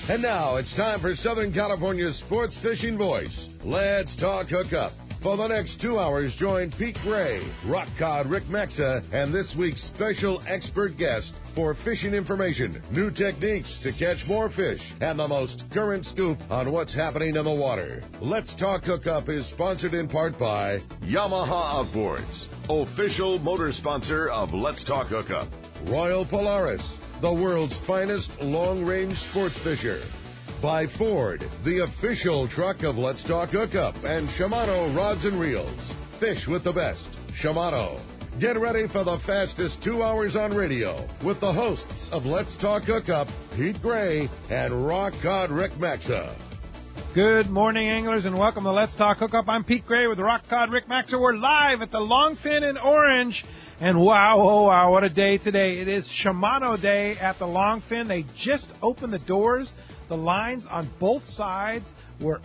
And now it's time for Southern California's sports fishing voice. Let's talk hookup. For the next 2 hours, join Pete Gray, rock cod Rick Maxa, and this week's special expert guest for fishing information, new techniques to catch more fish, and the most current scoop on what's happening in the water. Let's Talk Hookup is sponsored in part by Yamaha Outboards, official motor sponsor of Let's Talk Hookup. Royal Polaris, the world's finest long-range sports fisher. By Ford, the official truck of Let's Talk Hookup, and Shimano Rods and Reels. Fish with the best. Shimano. Get ready for the fastest 2 hours on radio with the hosts of Let's Talk Hookup, Pete Gray and Rock Cod Rick Maxa. Good morning, anglers, and welcome to Let's Talk Hookup. I'm Pete Gray with Rock Cod Rick Maxa. We're live at the Longfin in Orange. And wow, oh wow, what a day today. It is Shimano Day at the Longfin. They just opened the doors. The lines on both sides were,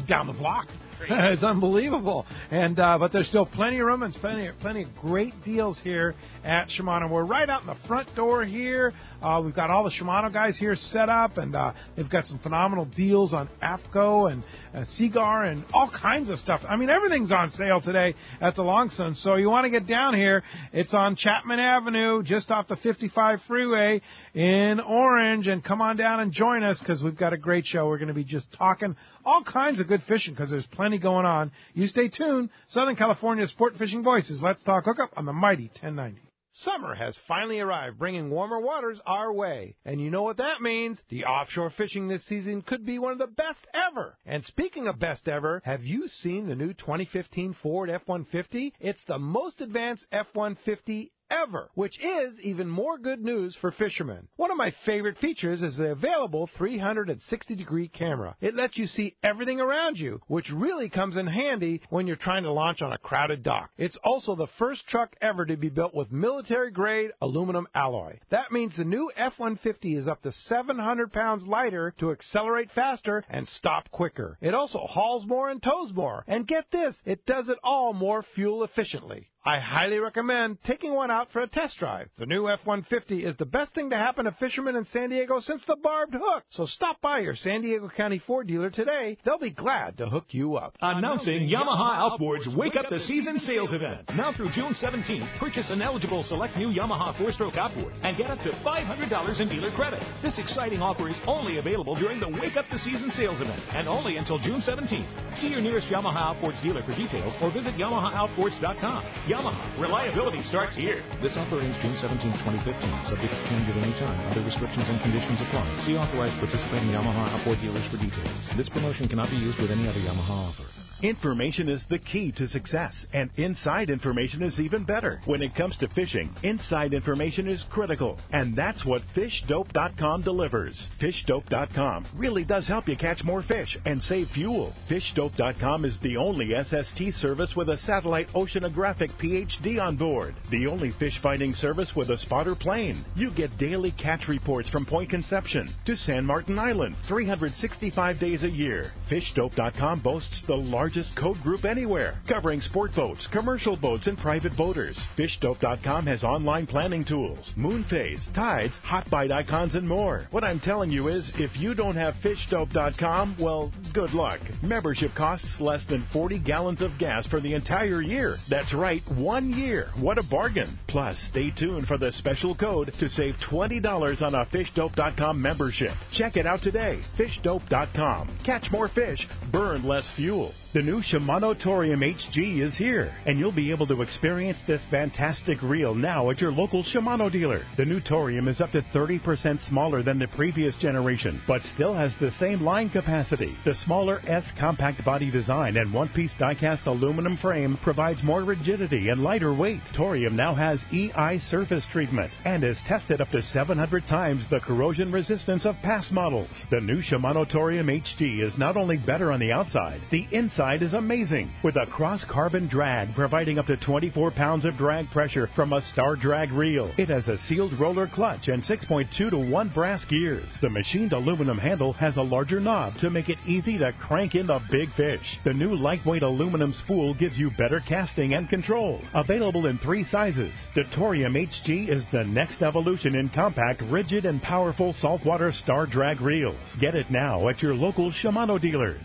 down the block. It's unbelievable. And but there's still plenty of room and plenty of great deals here at Shimano. We're right out in the front door here. We've got all the Shimano guys here set up, and they've got some phenomenal deals on AFCO and Seagar and all kinds of stuff. I mean, everything's on sale today at the Longfin. So you want to get down here. It's on Chapman Avenue, just off the 55 freeway in Orange, and come on down and join us because we've got a great show. We're going to be just talking all kinds of good fishing because there's plenty going on. You stay tuned. Southern California Sport Fishing Voices. Let's Talk Hookup on the mighty 1090. Summer has finally arrived, bringing warmer waters our way. And you know what that means. The offshore fishing this season could be one of the best ever. And speaking of best ever, have you seen the new 2015 Ford F-150? It's the most advanced F-150 ever, which is even more good news for fishermen. One of my favorite features is the available 360-degree camera. It lets you see everything around you, which really comes in handy when you're trying to launch on a crowded dock. It's also the first truck ever to be built with military-grade aluminum alloy. That means the new F-150 is up to 700 pounds lighter to accelerate faster and stop quicker. It also hauls more and tows more. And get this, it does it all more fuel efficiently. I highly recommend taking one out for a test drive. The new F-150 is the best thing to happen to fishermen in San Diego since the barbed hook. So stop by your San Diego County Ford dealer today. They'll be glad to hook you up. Announcing Yamaha Outboards Wake Up the Season sales event. Now through June 17th, purchase an eligible select new Yamaha 4-stroke outboard and get up to $500 in dealer credit. This exciting offer is only available during the Wake Up the Season sales event and only until June 17th. See your nearest Yamaha Outboards dealer for details or visit YamahaOutboards.com. Yamaha. Reliability starts here. This offer ends June 17, 2015. Subject to change at any time. Other restrictions and conditions apply. See authorized participating Yamaha outboard dealers for details. This promotion cannot be used with any other Yamaha offer. Information is the key to success, and inside information is even better. When it comes to fishing, inside information is critical, and that's what FishDope.com delivers. FishDope.com really does help you catch more fish and save fuel. FishDope.com is the only SST service with a satellite oceanographic PhD on board. The only fish-finding service with a spotter plane. You get daily catch reports from Point Conception to San Martin Island, 365 days a year. FishDope.com boasts the largest code group anywhere, covering sport boats, commercial boats, and private boaters. FishDope.com has online planning tools, moon phase, tides, hot bite icons, and more. What I'm telling you is, if you don't have FishDope.com, well, good luck. Membership costs less than 40 gallons of gas for the entire year. That's right, 1 year. What a bargain. Plus, stay tuned for the special code to save $20 on a FishDope.com membership. Check it out today. FishDope.com. Catch more fish, burn less fuel. The new Shimano Torium HG is here, and you'll be able to experience this fantastic reel now at your local Shimano dealer. The new Torium is up to 30% smaller than the previous generation, but still has the same line capacity. The smaller S compact body design and one-piece die-cast aluminum frame provides more rigidity and lighter weight. Torium now has EI surface treatment and is tested up to 700 times the corrosion resistance of past models. The new Shimano Torium HG is not only better on the outside, the inside inside is amazing, with a cross-carbon drag providing up to 24 pounds of drag pressure from a Star Drag reel. It has a sealed roller clutch and 6.2 to 1 brass gears. The machined aluminum handle has a larger knob to make it easy to crank in the big fish. The new lightweight aluminum spool gives you better casting and control. Available in 3 sizes. Datorium HG is the next evolution in compact, rigid, and powerful saltwater Star Drag reels. Get it now at your local Shimano dealers.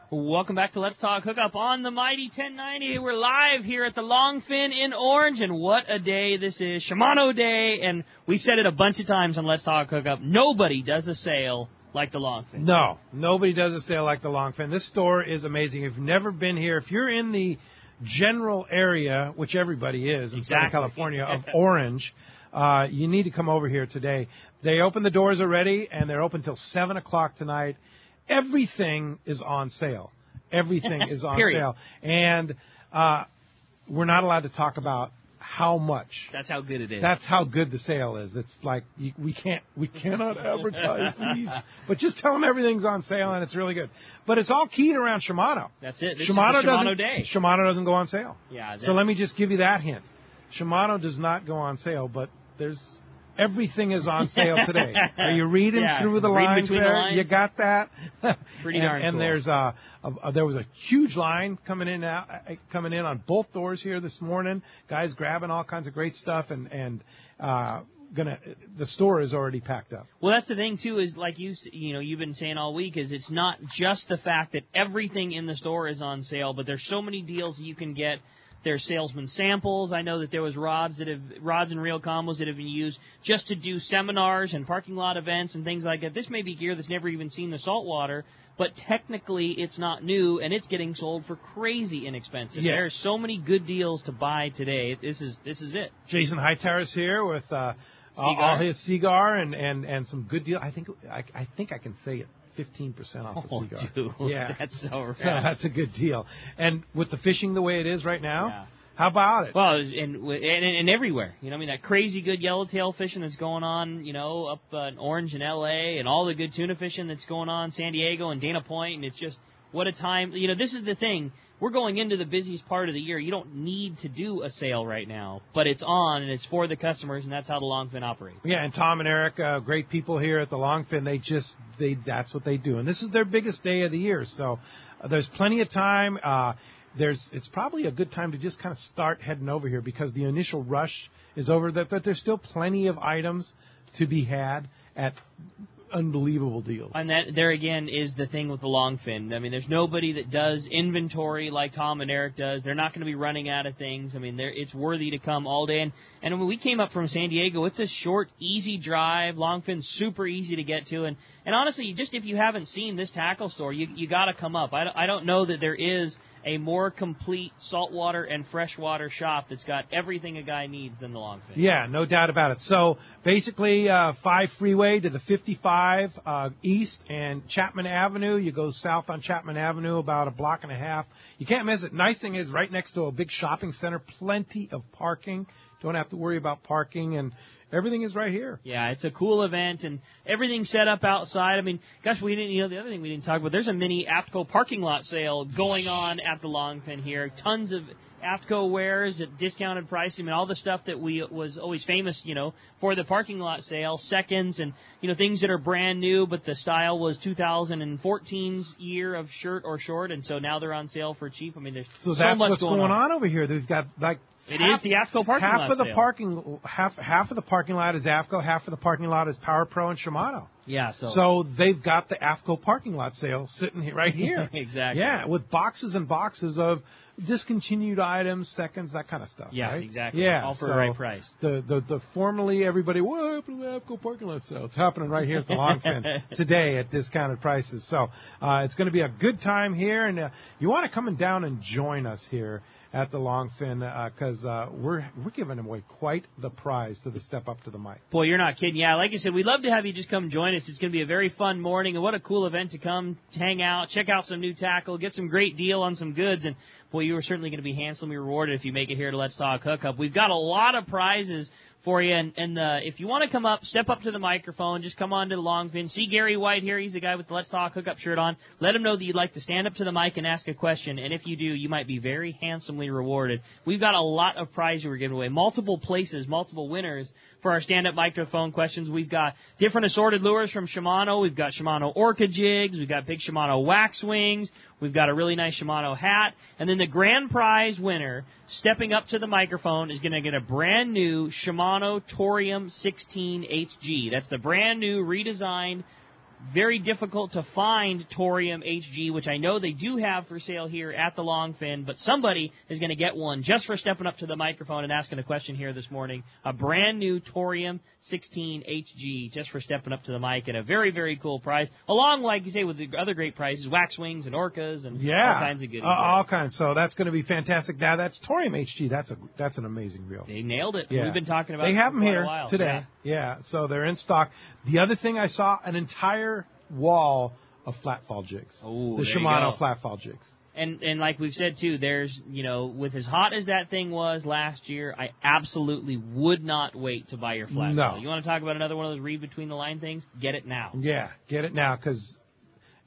Welcome back to Let's Talk Hookup on the Mighty 1090. We're live here at the Longfin in Orange, and what a day this is. Shimano Day, and we've said it a bunch of times on Let's Talk Hookup. Nobody does a sale like the Longfin. No, nobody does a sale like the Longfin. This store is amazing. If you've never been here, if you're in the general area, which everybody is in Southern California, of Orange, you need to come over here today. They open the doors already, and they're open till 7 o'clock tonight. Everything is on sale. Everything is on sale. And we're not allowed to talk about how much. That's how good it is. That's how good the sale is. It's like we cannot advertise these. But just tell them everything's on sale, and it's really good. But it's all keyed around Shimano. That's it. This Shimano is the Shimano Day. Shimano doesn't go on sale. Yeah. So let me just give you that hint. Shimano does not go on sale, but everything is on sale today. Are you reading through the lines there? The lines. You got that? Pretty darn cool. And there was a huge line coming in on both doors here this morning. Guys grabbing all kinds of great stuff, and the store is already packed up. Well, that's the thing too, is like you've been saying all week, is it's not just the fact that everything in the store is on sale, but there's so many deals that you can get. There's salesman samples. I know that there was rods and reel combos that have been used just to do seminars and parking lot events and things like that. This may be gear that's never even seen the saltwater, but technically it's not new, and it's getting sold for crazy inexpensive. Yes. There's so many good deals to buy today. This is it. Jason Hightower's here with all his cigar and some good deal. I think I can say it. 15% off the cigar. Dude, yeah, that's so rad. So that's a good deal. And with the fishing the way it is right now, how about it? Well, and everywhere. That crazy good yellowtail fishing that's going on, up in Orange and L.A., and all the good tuna fishing that's going on, San Diego and Dana Point, and it's just, what a time. This is the thing. We're going into the busiest part of the year. You don't need to do a sale right now, but it's on, and it's for the customers, and that's how the Longfin operates. Yeah, and Tom and Eric, great people here at the Longfin, that's what they do. And this is their biggest day of the year, so there's plenty of time. It's probably a good time to just kind of start heading over here because the initial rush is over, but there's still plenty of items to be had at unbelievable deals. And that there again is the thing with the Longfin. There's nobody that does inventory like Tom and Eric does. They're not going to be running out of things. It's worthy to come all day. And when we came up from San Diego, it's a short, easy drive. Longfin's super easy to get to. And honestly, just if you haven't seen this tackle store, you got to come up. I don't know that there is a more complete saltwater and freshwater shop that's got everything a guy needs than the Longfin. Yeah, no doubt about it. So basically, 5 freeway to the 55 east and Chapman Avenue. You go south on Chapman Avenue about a block and a half. You can't miss it. Nice thing is right next to a big shopping center, plenty of parking. Don't have to worry about parking, and everything is right here. Yeah, it's a cool event, and everything's set up outside. Gosh, we didn't. The other thing we didn't talk about, there's a mini AFTCO parking lot sale going on at the Longfin here. Tons of AFTCO wares at discounted pricing, all the stuff that was always famous, for the parking lot sale, seconds, and things that are brand new, but the style was 2014's year of shirt or short, and so now they're on sale for cheap. There's so that's much what's going on over here. They've got it is the AFTCO parking lot sale. Half of the parking lot is AFTCO, half of the parking lot is Power Pro and Shimano. Yeah, so they've got the AFTCO parking lot sale sitting right here. Exactly. Yeah, with boxes and boxes of discontinued items, seconds, that kind of stuff. Yeah, right? Exactly. Yeah, all for the right price. The formerly everybody, what happened to the AFTCO parking lot sale? It's happening right here at the Longfin today at discounted prices. So it's going to be a good time here, and you want to come down and join us here at the Longfin because we're giving away quite the prize to the Step Up to the Mic. Boy, you're not kidding. Yeah, like I said, we'd love to have you just come join us. It's going to be a very fun morning, and what a cool event to come hang out, check out some new tackle, get some great deal on some goods, and boy, you are certainly going to be handsomely rewarded if you make it here to Let's Talk Hookup. We've got a lot of prizes for you. And if you want to come up, step up to the microphone. Just come on to the Longfin. See Gary White here. He's the guy with the Let's Talk Hookup shirt on. Let him know that you'd like to stand up to the mic and ask a question. And if you do, you might be very handsomely rewarded. We've got a lot of prizes we're giving away. Multiple places, multiple winners for our stand-up microphone questions. We've got different assorted lures from Shimano. We've got Shimano Orca jigs. We've got big Shimano wax wings. We've got a really nice Shimano hat. And then the grand prize winner, stepping up to the microphone, is going to get a brand new Shimano Torium 16 HG. That's the brand new, redesigned, very difficult to find Torium HG, which I know they do have for sale here at the Longfin, but somebody is going to get one just for stepping up to the microphone and asking a question here this morning. A brand new Torium 16 HG just for stepping up to the mic, and a very, very cool prize, along, like you say, with the other great prizes, wax wings and orcas and all kinds of goodies. All kinds. So that's going to be fantastic. Now, that's Torium HG. That's an amazing reel. They nailed it. Yeah. We've been talking about it for quite here a while. Today. Yeah, so they're in stock. The other thing I saw, an entire wall of flatfall jigs. Oh, the Shimano flatfall jigs. And like we've said, too, there's, with as hot as that thing was last year, I absolutely would not wait to buy your flatfall. No. You want to talk about another one of those read-between-the-line things? Get it now. Yeah, get it now, because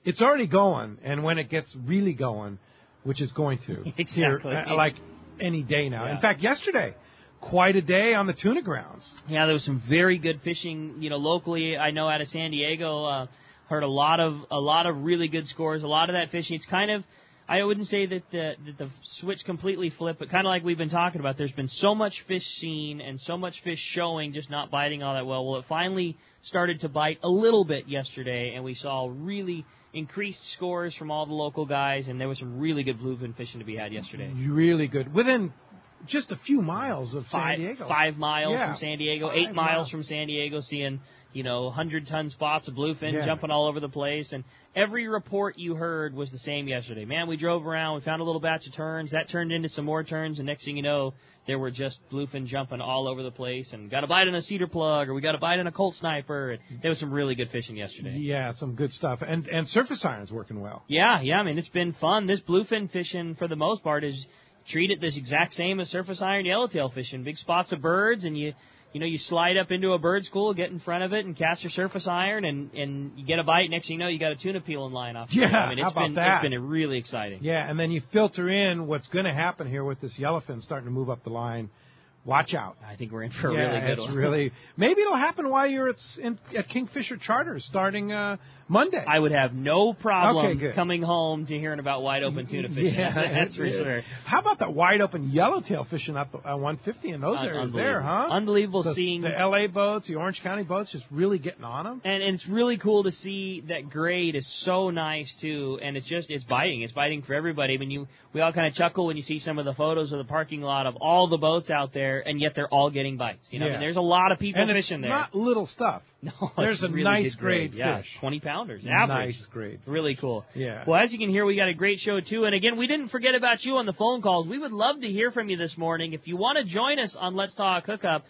it's already going, and when it gets really going, which is going to, exactly, here, like any day now. Yeah. In fact, yesterday, quite a day on the tuna grounds. Yeah, there was some very good fishing, locally. I know out of San Diego, heard a lot of really good scores. A lot of that fishing. It's kind of, I wouldn't say that the switch completely flipped, but kind of like we've been talking about. There's been so much fish seen and so much fish showing, just not biting all that well. Well, it finally started to bite a little bit yesterday, and we saw really increased scores from all the local guys, and there was some really good bluefin fishing to be had yesterday. Really good. Within just a few miles of San Diego. 5 miles from San Diego, 8 miles miles from San Diego, seeing 100-ton spots of bluefin jumping all over the place. And every report you heard was the same yesterday. Man, we drove around. We found a little batch of turns. That turned into some more turns. And next thing you know, there were just bluefin jumping all over the place. And got a bite in a cedar plug, or we got a bite in a Colt sniper. And there was some really good fishing yesterday. Yeah, some good stuff. And surface irons working well. Yeah. I mean, it's been fun. This bluefin fishing, for the most part, is treated this exact same as surface iron yellowtail fishing. Big spots of birds, and you slide up into a bird school, get in front of it, and cast your surface iron, and you get a bite. Next thing you know, you got a tuna peeling line off. Yeah, I mean, how about that? It's been really exciting. Yeah, and then you filter in what's going to happen here with this yellowfin starting to move up the line. Watch out. I think we're in for a really good one. Really, maybe it'll happen while you're at Kingfisher Charters starting Monday. I would have no problem good. coming home to hearing about wide open tuna fishing. Yeah, that's for sure. How about that wide open yellowtail fishing up 150 in those areas there, huh? Unbelievable seeing the LA boats, the Orange County boats, just really getting on them. And it's really cool to see that grade is so nice too, and it's biting. It's biting for everybody. I mean, we all kind of chuckle when you see some of the photos of the parking lot of all the boats out there, and yet they're all getting bites. I mean, there's a lot of people fishing there. And it's not little stuff. No, there's a really nice grade fish. Yeah, 20-pounders, average. Nice grade. Really cool. Yeah. Well, as you can hear, we got a great show, too. And, again, we didn't forget about you on the phone calls. We would love to hear from you this morning. If you want to join us on Let's Talk Hookup,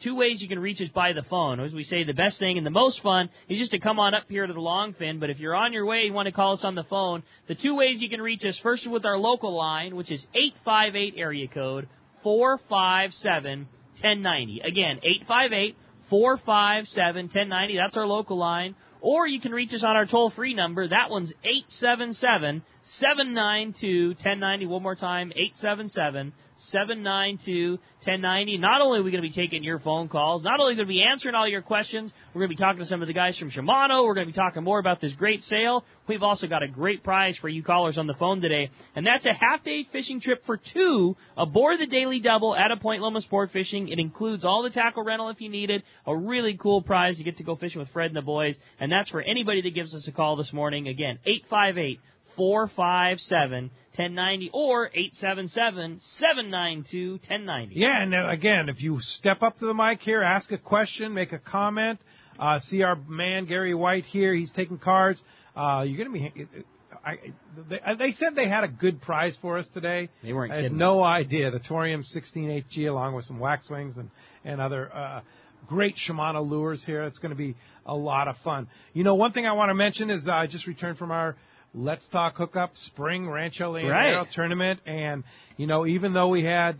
two ways you can reach us by the phone. As we say, the best thing and the most fun is just to come on up here to the Longfin. But if you're on your way and you want to call us on the phone, the two ways you can reach us, first is with our local line, which is 858 area code 457-1090. Again, 858-457-1090. That's our local line. Or you can reach us on our toll-free number. That one's 877-792-1090. One more time, 877-792-1090. Not only are we going to be taking your phone calls, not only are we going to be answering all your questions, we're going to be talking to some of the guys from Shimano. We're going to be talking more about this great sale. We've also got a great prize for you callers on the phone today, and that's a half-day fishing trip for two aboard the Daily Double at a Point Loma Sport Fishing. It includes all the tackle rental if you need it, a really cool prize. You get to go fishing with Fred and the boys, and that's for anybody that gives us a call this morning. Again, 858-457-1090 or 877-792-1090. Yeah, and again, if you step up to the mic here, ask a question, make a comment, see our man Gary White here. He's taking cards. You're going to be... They said they had a good prize for us today. They weren't kidding. I had kidding. no idea. The Torium 16 HG along with some wax wings and other great Shimano lures here. It's going to be a lot of fun. One thing I want to mention is I just returned from our Let's Talk Hookup Spring Rancho Leonero tournament. And, even though we had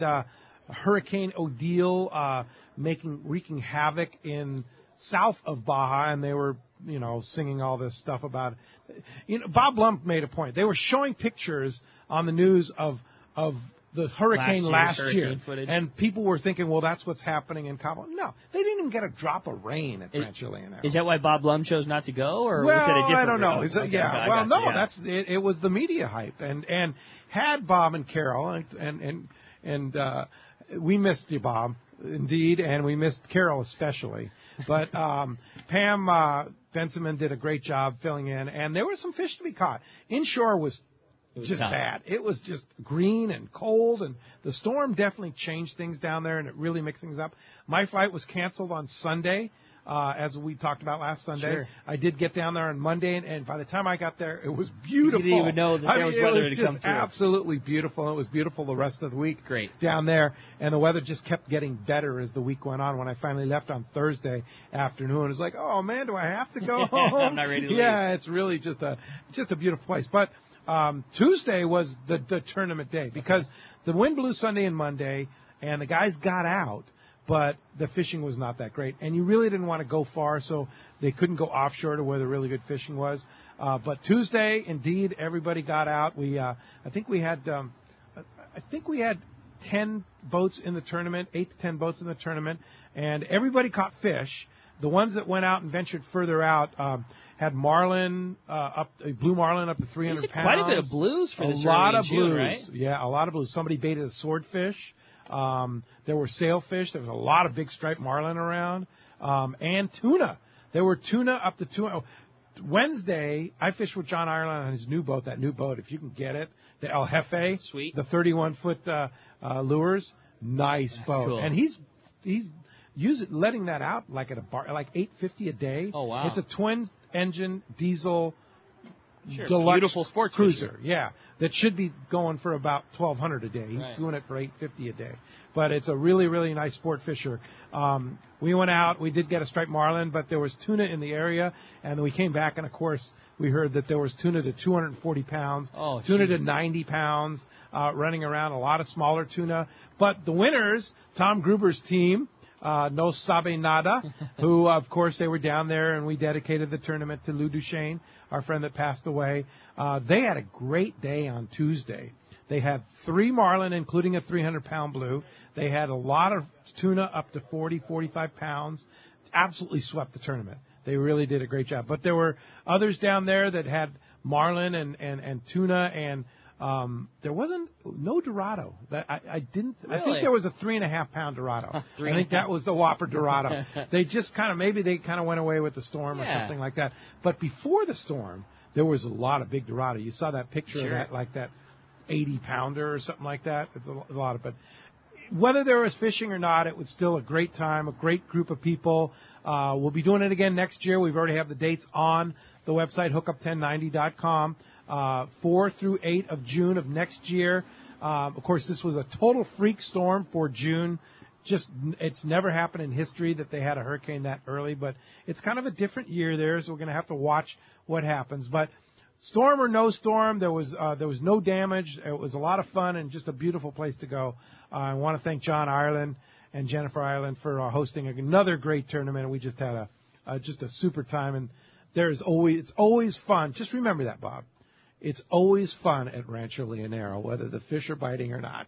Hurricane Odile wreaking havoc in south of Baja, and they were, singing all this stuff about it. Bob Blum made a point. They were showing pictures on the news of the hurricane last year, footage. And people were thinking, well, that's what's happening in Cabo. No, they didn't even get a drop of rain at Rancho Leonero. Is that why Bob Blum chose not to go, or was it a different I don't know. reason? That's it was the media hype, and had Bob and Carol, and we missed you, Bob, indeed, and we missed Carol especially. But Pam Benjamin did a great job filling in, and there were some fish to be caught. Inshore was just tough. Bad. It was just green and cold, and the storm definitely changed things down there, and it really mixed things up. My flight was canceled on Sunday, as we talked about last Sunday. Sure. I did get down there on Monday, and by the time I got there, it was beautiful. You didn't even know that there was weather to come through. It was just absolutely beautiful. It was beautiful the rest of the week. Great. Down there, and the weather just kept getting better as the week went on. When I finally left on Thursday afternoon, it was like, oh man, do I have to go home? I'm not ready to leave. Yeah, it's really just a beautiful place. But Tuesday was the tournament day because the wind blew Sunday and Monday, and the guys got out, but the fishing was not that great. And you really didn't want to go far, so they couldn't go offshore to where the really good fishing was. But Tuesday, indeed, everybody got out. I think we had 10 boats in the tournament, 8 to 10 boats in the tournament, and everybody caught fish. The ones that went out and ventured further out had marlin blue marlin up to 300 pounds. Quite a bit of blues for this A lot of June, blues, right? Yeah, a lot of blues. Somebody baited a swordfish. There were sailfish. There was a lot of big striped marlin around, and tuna. There were tuna up to 200. Wednesday, I fished with John Ireland on his new boat. That new boat, if you can get it, the El Jefe, sweet, the 31-foot lures, nice boat, cool. and he's letting that out like at a bar, like $850 a day. Oh wow! It's a twin-engine diesel. Sure, deluxe beautiful sports cruiser, fisher. yeah, that should be going for about $1,200 a day. He's doing it for $850 a day, but it's a really, really nice sport fisher. We went out, we did get a striped marlin, but there was tuna in the area, and we came back, and of course we heard that there was tuna to 240 pounds, tuna to 90 pounds, running around, a lot of smaller tuna. But the winners, Tom Gruber's team, No Sabe Nada, who, of course, they were down there, and we dedicated the tournament to Lou Duchesne, our friend that passed away. They had a great day on Tuesday. They had 3 marlin, including a 300-pound blue. They had a lot of tuna up to 40, 45 pounds. Absolutely swept the tournament. They really did a great job. But there were others down there that had marlin and tuna, and there wasn't no Dorado. That I didn't. Really? I think there was a 3.5-pound Dorado. I think that was the Whopper Dorado. They just maybe they went away with the storm or something like that. But before the storm, there was a lot of big Dorado. You saw that picture of that, like that 80-pounder or something like that. It's a lot of. But whether there was fishing or not, it was still a great time, a great group of people. We'll be doing it again next year. We've already have the dates on the website, hookup1090.com. 4 through 8 of June of next year. Of course, this was a total freak storm for June. It's never happened in history that they had a hurricane that early, but it's kind of a different year there, so we're going to have to watch what happens. But storm or no storm, there was no damage. It was a lot of fun and just a beautiful place to go. I want to thank John Ireland and Jennifer Ireland for hosting another great tournament. We just had a super time, and it's always fun. Just remember that, Bob. It's always fun at Rancho Leonero, whether the fish are biting or not.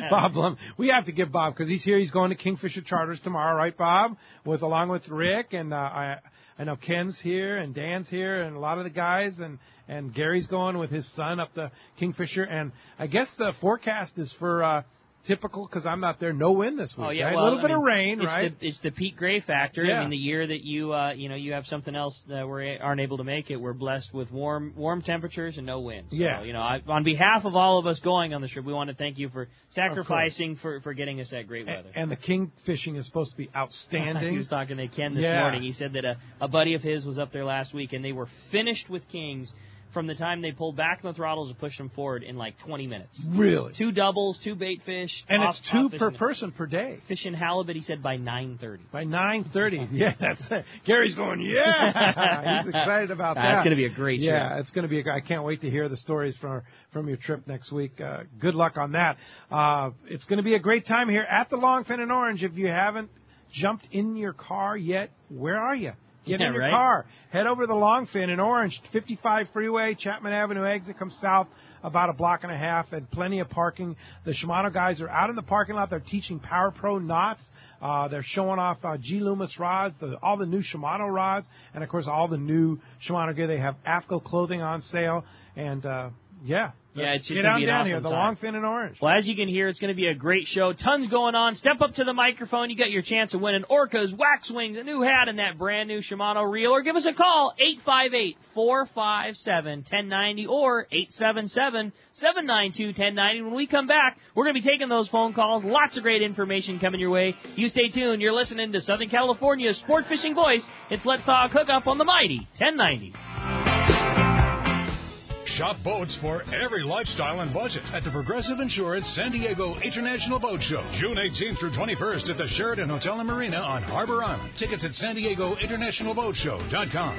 Bob Blum, we have to give Bob, because he's here. He's going to Kingfisher Charters tomorrow, right, Bob? Along with Rick, and I know Ken's here, and Dan's here, and a lot of the guys, and Gary's going with his son up the Kingfisher. And I guess the forecast is for typical, because I'm not there, no wind this week. Oh yeah, right? well, a little bit of rain, right? It's the Pete Gray factor. Yeah. I mean, the year that you have something else that we aren't able to make it, we're blessed with warm temperatures and no wind. So, yeah. On behalf of all of us going on the trip, we want to thank you for sacrificing for getting us that great weather. And the king fishing is supposed to be outstanding. He was talking to Ken this morning. He said that a buddy of his was up there last week, and they were finished with kings from the time they pulled back on the throttles and pushed them forward in like 20 minutes. Really? 2 doubles, 2 bait fish. And it's 2 per person per day. Fishing halibut, he said, by 9:30. By 9:30. Yeah, that's it. Gary's going, yeah! He's excited about that. It's going to be a great trip. Yeah, it's going to be I can't wait to hear the stories from your trip next week. Good luck on that. It's going to be a great time here at the Longfin in Orange. If you haven't jumped in your car yet, where are you? Get in your car. Head over to the Longfin in Orange, 55 freeway, Chapman Avenue exit, come south about a block and a half, and plenty of parking. The Shimano guys are out in the parking lot. They're teaching Power Pro knots. They're showing off G. Loomis rods, all the new Shimano rods, and, of course, all the new Shimano gear. They have AFCO clothing on sale, and, Yeah, it's just get going to be an down awesome here, the time. Longfin in Orange. Well, as you can hear, it's going to be a great show. Tons going on. Step up to the microphone. You got your chance of winning Orcas, Wax Wings, a new hat, and that brand new Shimano reel. Or give us a call, 858-457-1090 or 877-792-1090. When we come back, we're going to be taking those phone calls. Lots of great information coming your way. You stay tuned. You're listening to Southern California's sport fishing voice. It's Let's Talk Hookup on the mighty 1090. Shop boats for every lifestyle and budget at the Progressive Insurance San Diego International Boat Show, June 18th through 21st at the Sheraton Hotel and Marina on Harbor Island. Tickets at San Diego International Boat Show.com.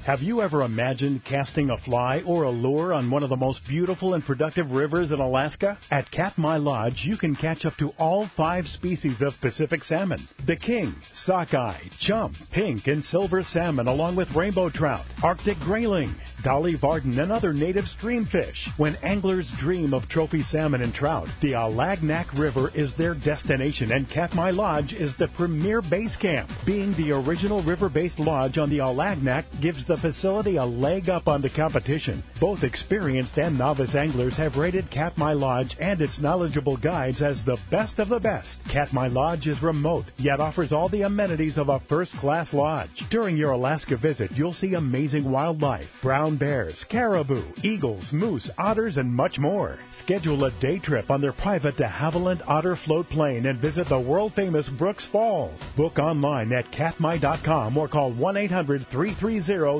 Have you ever imagined casting a fly or a lure on one of the most beautiful and productive rivers in Alaska? At Katmai Lodge, you can catch up to all 5 species of Pacific salmon. The king, sockeye, chump, pink, and silver salmon, along with rainbow trout, Arctic grayling, dolly varden, and other native stream fish. When anglers dream of trophy salmon and trout, the Alagnak River is their destination, and Katmai Lodge is the premier base camp. Being the original river-based lodge on the Alagnak gives the facility a leg up on the competition. Both experienced and novice anglers have rated Katmai Lodge and its knowledgeable guides as the best of the best. Katmai Lodge is remote, yet offers all the amenities of a first-class lodge. During your Alaska visit, you'll see amazing wildlife, brown bears, caribou, eagles, moose, otters, and much more. Schedule a day trip on their private de Havilland Otter Float Plane and visit the world-famous Brooks Falls. Book online at katmai.com or call 1-800-330-0326.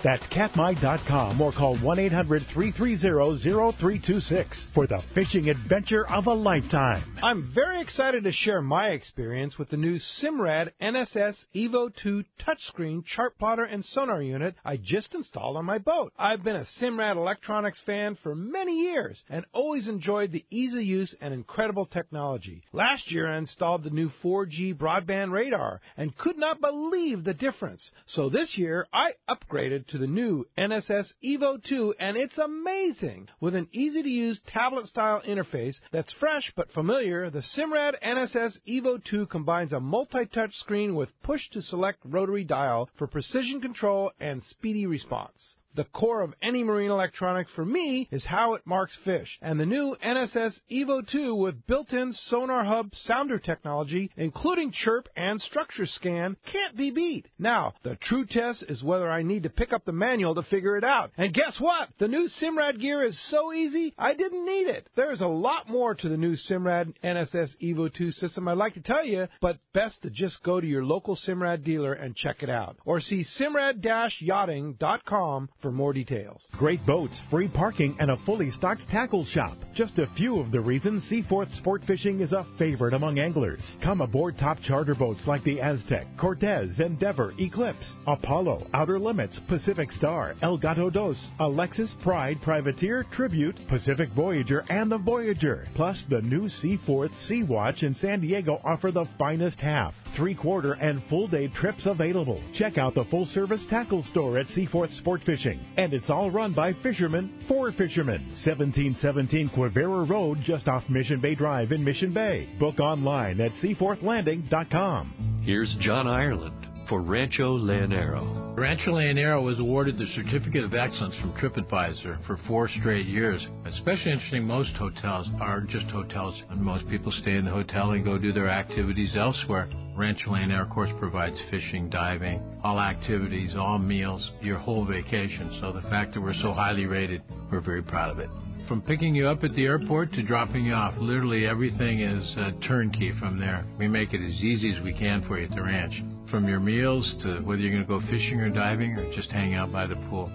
That's katmai.com or call 1-800-330-0326 for the fishing adventure of a lifetime. I'm very excited to share my experience with the new Simrad NSS Evo 2 touchscreen chart plotter and sonar unit I just installed on my boat. I've been a Simrad electronics fan for many years and always enjoyed the ease of use and incredible technology. Last year I installed the new 4G broadband radar and could not believe the difference. So this year I upgraded to the new NSS Evo 2 and it's amazing. With an easy-to-use tablet-style interface that's fresh but familiar, the Simrad NSS Evo 2 combines a multi-touch screen with push-to-select rotary dial for precision control and speedy response. The core of any marine electronics for me is how it marks fish, and the new NSS Evo 2 with built-in Sonar Hub sounder technology, including chirp and structure scan, can't be beat. Now, the true test is whether I need to pick up the manual to figure it out. And guess what? The new Simrad gear is so easy, I didn't need it. There's a lot more to the new Simrad NSS Evo 2 system I'd like to tell you, but best to just go to your local Simrad dealer and check it out. Or see simrad-yachting.com for more details. Great boats, free parking, and a fully stocked tackle shop. Just a few of the reasons Seaforth Sport Fishing is a favorite among anglers. Come aboard top charter boats like the Aztec, Cortez, Endeavor, Eclipse, Apollo, Outer Limits, Pacific Star, El Gato Dos, Alexis, Pride, Privateer, Tribute, Pacific Voyager, and the Voyager. Plus, the new Seaforth Sea Watch in San Diego offer the finest half, 3/4, and full-day trips available. Check out the full-service tackle store at Seaforth Sport Fishing. And it's all run by fishermen for fishermen. 1717 Quivira Road, just off Mission Bay Drive in Mission Bay. Book online at seaforthlanding.com. Here's John Ireland for Rancho Leonero. Rancho Leonero was awarded the Certificate of Excellence from TripAdvisor for 4 straight years. Especially interesting, most hotels are just hotels, and most people stay in the hotel and go do their activities elsewhere. Rancho Leonero, of course, provides fishing, diving, all activities, all meals, your whole vacation. So the fact that we're so highly rated, we're very proud of it. from picking you up at the airport to dropping you off. Literally everything is turnkey from there. We make it as easy as we can for you at the ranch. From your meals to whether you're going to go fishing or diving or just hang out by the pool.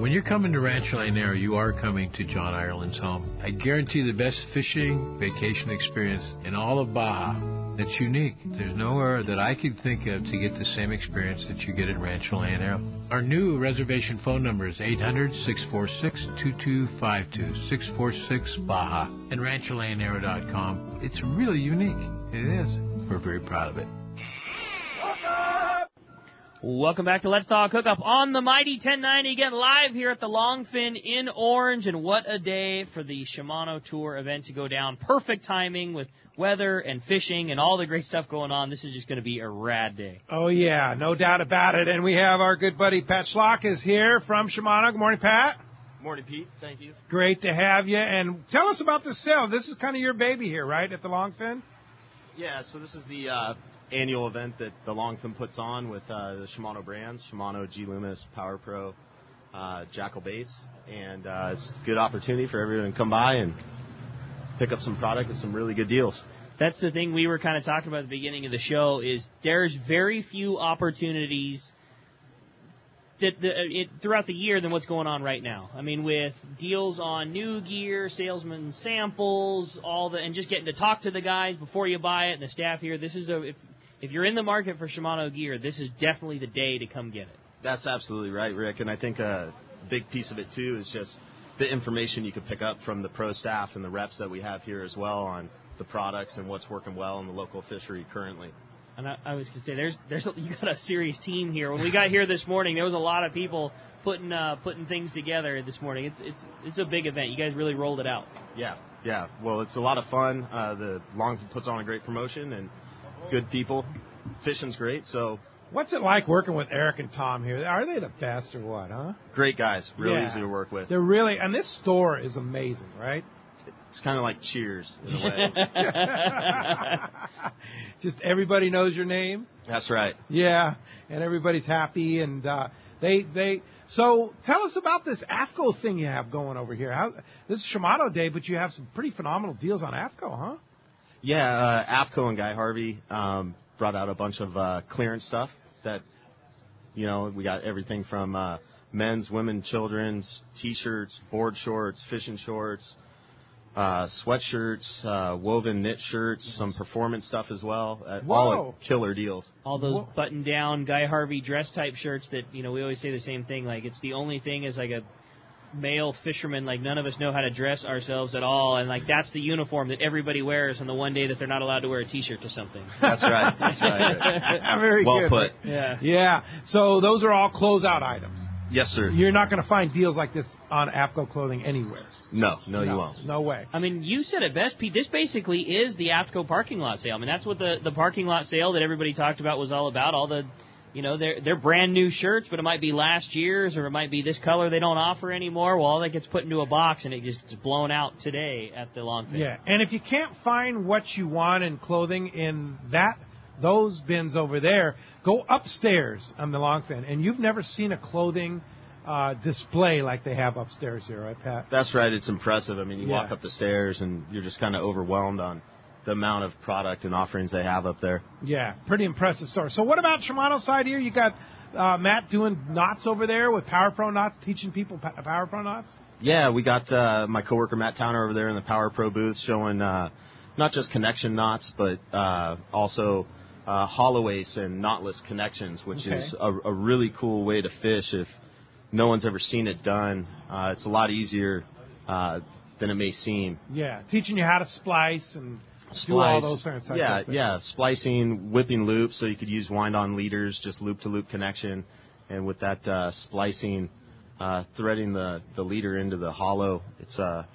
When you're coming to Rancho Lanero, you are coming to John Ireland's home. I guarantee the best fishing vacation experience in all of Baja. It's unique. There's nowhere that I could think of to get the same experience that you get at Rancho Lanero. Our new reservation phone number is 800-646-2252, 646-BAJA, and rancholanero.com. It's really unique. It is. We're very proud of it. Welcome back to Let's Talk Hookup on the Mighty 1090, again live here at the Longfin in Orange, and what a day for the Shimano Tour event to go down. Perfect timing with weather and fishing and all the great stuff going on. This is just going to be a rad day. Oh, yeah, no doubt about it. And we have our good buddy Pat Schlock is here from Shimano. Good morning, Pat. Morning, Pete. Thank you. Great to have you. And tell us about the sale. This is kind of your baby here, right, at the Longfin? Yeah, so this is the annual event that the Longfin puts on with the Shimano brands, Shimano, G Loomis, Power Pro, Jackal Baits, and it's a good opportunity for everyone to come by and pick up some product and some really good deals. That's the thing we were kind of talking about at the beginning of the show, is there's very few opportunities throughout the year than what's going on right now. I mean, with deals on new gear, salesman samples, and just getting to talk to the guys before you buy it, and the staff here. This is if you're in the market for Shimano gear, this is definitely the day to come get it. That's absolutely right, Rick. And I think a big piece of it too is just the information you could pick up from the pro staff and the reps that we have here as well on the products and what's working well in the local fishery currently. And I was going to say, you got a serious team here. When we got here this morning, there was a lot of people putting things together this morning. It's a big event. You guys really rolled it out. Yeah. Well, it's a lot of fun. The Longfin puts on a great promotion and good people. Fishing's great. So, what's it like working with Eric and Tom here? Are they the best or what? Huh? Great guys. Really easy to work with. They're really, and this store is amazing, right? It's kind of like Cheers in a way. Just everybody knows your name. That's right. Yeah, and everybody's happy, and So tell us about this AFCO thing you have going over here. This is Shimano Day, but you have some pretty phenomenal deals on AFCO, huh? Yeah, AFCO and Guy Harvey brought out a bunch of clearance stuff that, we got everything from men's, women, children's, T-shirts, board shorts, fishing shorts, sweatshirts, woven knit shirts, some performance stuff as well. All killer deals. All those button-down Guy Harvey dress-type shirts that, we always say the same thing. Like, it's the only thing as, like, a male fisherman, like, none of us know how to dress ourselves at all. And, like, that's the uniform that everybody wears on the one day that they're not allowed to wear a T-shirt or something. That's right. That's right. Very well good. Put. Yeah. So those are all closeout items. Yes, sir. You're not going to find deals like this on AFCO clothing anywhere. No, you won't. No way. I mean, you said it best, Pete. This basically is the AFCO parking lot sale. I mean, that's what the parking lot sale that everybody talked about was all about. All the, they're brand new shirts, but it might be last year's, or it might be this color they don't offer anymore. Well, all that gets put into a box, and it just gets blown out today at the Longfin. Yeah, and if you can't find what you want in clothing in those bins over there, go upstairs on the Longfin, and you've never seen a clothing display like they have upstairs here, right, Pat? That's right. It's impressive. I mean, you walk up the stairs, and you're just kind of overwhelmed on the amount of product and offerings they have up there. Yeah, pretty impressive store. So what about Shimano's side here? You got Matt doing knots over there with Power Pro knots, teaching people Power Pro knots? Yeah, we got my coworker Matt Towner over there in the Power Pro booth showing not just connection knots, but also hollow ace and knotless connections, which is a really cool way to fish if no one's ever seen it done. It's a lot easier than it may seem. Yeah, teaching you how to splice and do all those kinds of stuff. Yeah, splicing, whipping loops, so you could use wind-on leaders, just loop-to-loop connection, and with that splicing, threading the leader into the hollow, it's 100%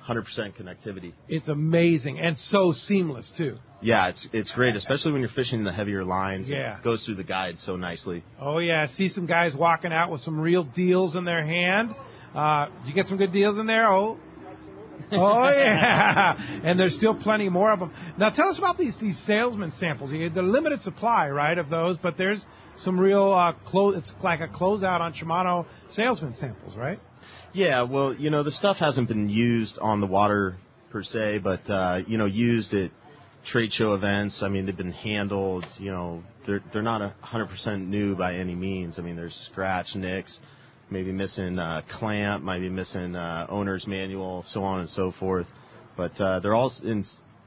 connectivity. It's amazing and so seamless too. Yeah, it's great, especially when you're fishing the heavier lines. Yeah. It goes through the guide so nicely. Oh, yeah. I see some guys walking out with some real deals in their hand. Did you get some good deals in there? Oh, yeah. And there's still plenty more of them. Now, tell us about these salesman samples. You had the limited supply, right, of those, but there's some real it's like a closeout on Shimano salesman samples, right? Yeah, well, the stuff hasn't been used on the water per se, but, used at trade show events. I mean, they've been handled, they're not 100% new by any means. I mean, there's scratch, nicks, maybe missing clamp, might be missing owner's manual, so on and so forth. But they're all in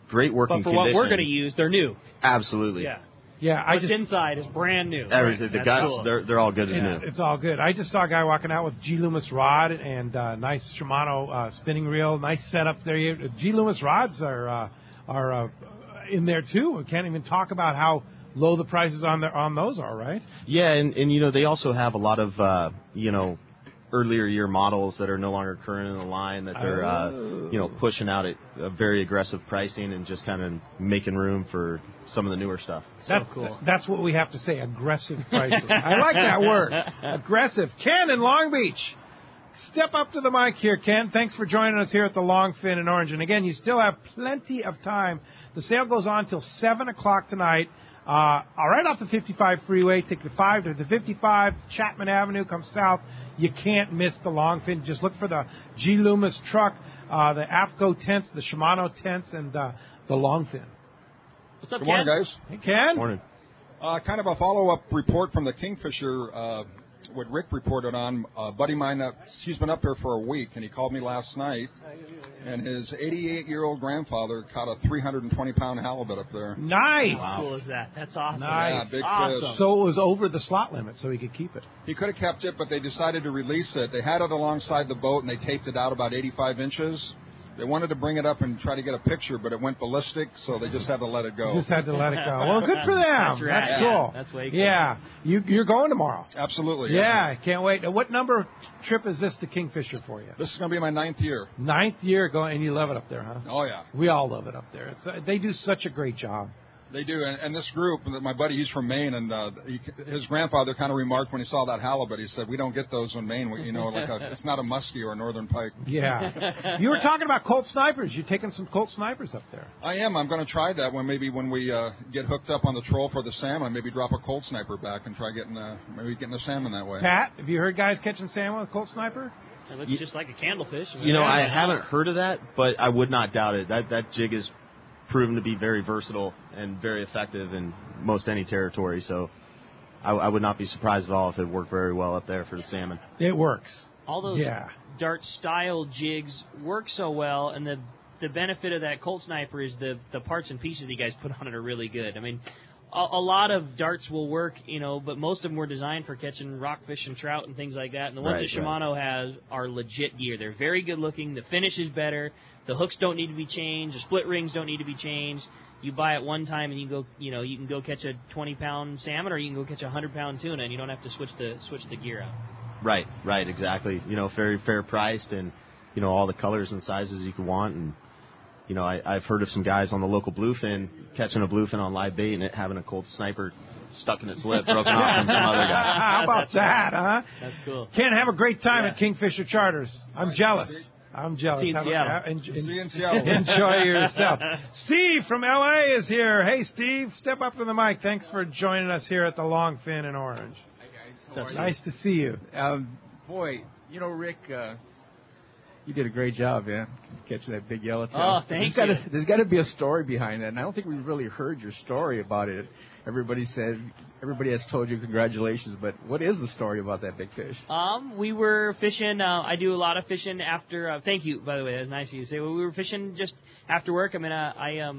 great working condition. But for what we're going to use, they're new. Absolutely. Yeah. What's inside is brand new. Everything. The guts, cool. they're all good as new. It's all good. I just saw a guy walking out with G. Loomis rod and nice Shimano spinning reel, nice setups there. G. Loomis rods are in there too. We can't even talk about how low the prices on those are, right? Yeah, and they also have a lot of earlier year models that are no longer current in the line that they're pushing out at a very aggressive pricing and just kind of making room for some of the newer stuff. So cool. That's what we have to say, aggressive pricing. I like that word, aggressive. Ken in Long Beach. Step up to the mic here, Ken. Thanks for joining us here at the Longfin in Orange. And again, you still have plenty of time. The sale goes on till 7 o'clock tonight. Right off the 55 freeway, take the 5 to the 55, Chapman Avenue, come south. You can't miss the Longfin. Just look for the G. Loomis truck, the AFCO tents, the Shimano tents, and the Longfin. What's up, Good morning, Ken? guys. Hey, Ken. Morning. Kind of a follow-up report from the Kingfisher, what Rick reported on. A buddy of mine, he's been up there for a week, and he called me last night, and his 88-year-old grandfather caught a 320-pound halibut up there. Nice. How cool is that? That's awesome. Nice. Yeah, big fish. So it was over the slot limit, so he could keep it. He could have kept it, but they decided to release it. They had it alongside the boat, and they taped it out about 85 inches. They wanted to bring it up and try to get a picture, but it went ballistic, so they just had to let it go. Just had to let it go. Well, good for them. That's right. That's cool. That's way cool. Yeah. You're going tomorrow. Absolutely. Yeah, can't wait. What number trip is this to Kingfisher for you? This is going to be my 9th year. 9th year going, and you love it up there, huh? Oh, yeah. We all love it up there. They do such a great job. They do, and this group, my buddy, he's from Maine, and his grandfather kind of remarked when he saw that halibut, he said, we don't get those in Maine, it's not a muskie or a northern pike. Yeah. You were talking about Colt snipers. You're taking some Colt snipers up there. I am. I'm going to try that when we get hooked up on the troll for the salmon, maybe drop a Colt sniper back and try getting a salmon that way. Pat, have you heard guys catching salmon with Colt sniper? It looks just like a candlefish. I haven't heard of that, but I would not doubt it. That jig is proven to be very versatile and very effective in most any territory, so I would not be surprised at all if it worked very well up there for the salmon. It works. All those dart-style jigs work so well, and the benefit of that Colt sniper is the parts and pieces that you guys put on it are really good. I mean, a lot of darts will work, but most of them were designed for catching rockfish and trout and things like that, and the ones that Shimano has are legit gear. They're very good looking. The finish is better. The hooks don't need to be changed. The split rings don't need to be changed. You buy it one time and you go, you can go catch a 20-pound salmon or you can go catch a 100-pound tuna, and you don't have to switch the gear out. Right, exactly. Very fair priced, and all the colors and sizes you could want. And I've heard of some guys on the local bluefin catching a bluefin on live bait and it having a Colt sniper stuck in its lip, broken off from some other guy. How about that, huh? That's cool. Ken, have a great time at Kingfisher Charters. I'm jealous. See you in Seattle. See you in Seattle. Enjoy yourself. Steve from L.A. is here. Hey, Steve, step up to the mic. Thanks for joining us here at the Longfin in Orange. Hi, guys. Nice to see you. Boy, Rick, you did a great job, man, catching that big yellowtail. Oh, thank you. There's got to be a story behind that, and I don't think we've really heard your story about it. Everybody has told you congratulations, but what is the story about that big fish? We were fishing. I do a lot of fishing after. Thank you, by the way. That was nice of you to say. Well, we were fishing just after work. I mean, I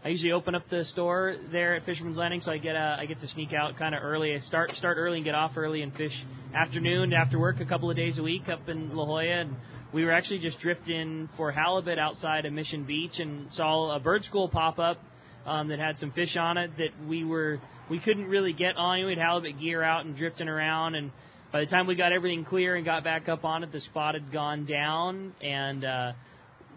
usually open up the store there at Fisherman's Landing, so I get to sneak out kind of early. I start early and get off early and fish afternoon after work a couple of days a week up in La Jolla. And we were actually just drifting for halibut outside of Mission Beach and saw a bird school pop up that had some fish on it that we couldn't really get on. We had halibut gear out and drifting around, and by the time we got everything clear and got back up on it, the spot had gone down, and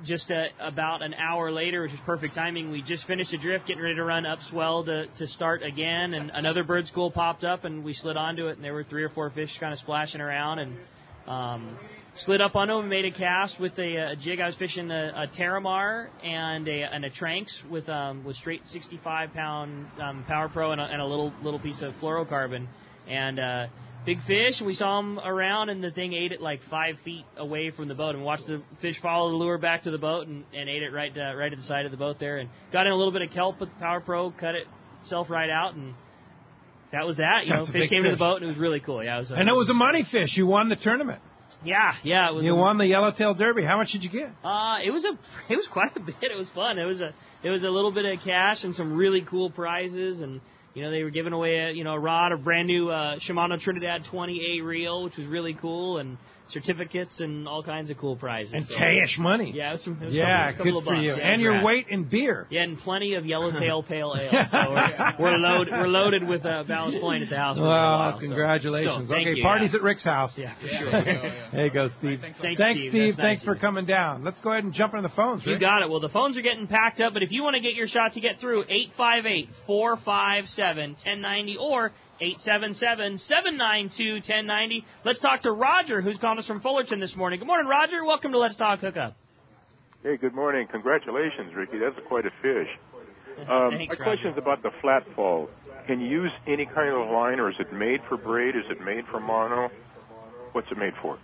just about an hour later, which was perfect timing, we just finished a drift, getting ready to run upswell to start again, and another bird school popped up, and we slid onto it, and there were 3 or 4 fish kind of splashing around, and slid up onto them and made a cast with a jig. I was fishing a Terramar and a Tranks with straight 65-pound Power Pro and a little piece of fluorocarbon, and big fish, and we saw them around, and the thing ate it like 5 feet away from the boat, and we watched the fish follow the lure back to the boat and ate it right at the side of the boat there, and got in a little bit of kelp with the Power Pro, cut itself right out, and that was that. Fish came to the boat, and it was really cool. Yeah, it was a money fish. You won the tournament. Yeah, it was. You won the Yellowtail Derby. How much did you get? It was quite a bit. It was fun. It was a little bit of cash and some really cool prizes, and they were giving away a rod, a brand new Shimano Trinidad 20A reel, which was really cool, and certificates and all kinds of cool prizes. And cash money. Yeah, it was good of for bucks. you. Yeah, And your weight in beer. Yeah, and plenty of Yellowtail Pale Ale. So we're loaded with Ballast Point at the house. Well, congratulations. So, okay, you, parties at Rick's house. Yeah, for sure. There you go, Steve. Thanks, Steve. Thanks for coming down. Let's go ahead and jump on the phones, Rick. You got it. Well, the phones are getting packed up, but if you want to get your shot to get through, 858-457-1090 or 877-792-1090. Let's talk to Roger, who's calling us from Fullerton this morning. Good morning, Roger. Welcome to Let's Talk Hookup. Hey, good morning. Congratulations, Ricky. That's quite a fish. Thanks, my question's about the flat fall. Can you use any kind of line, or is it made for braid? Is it made for mono? What's it made for?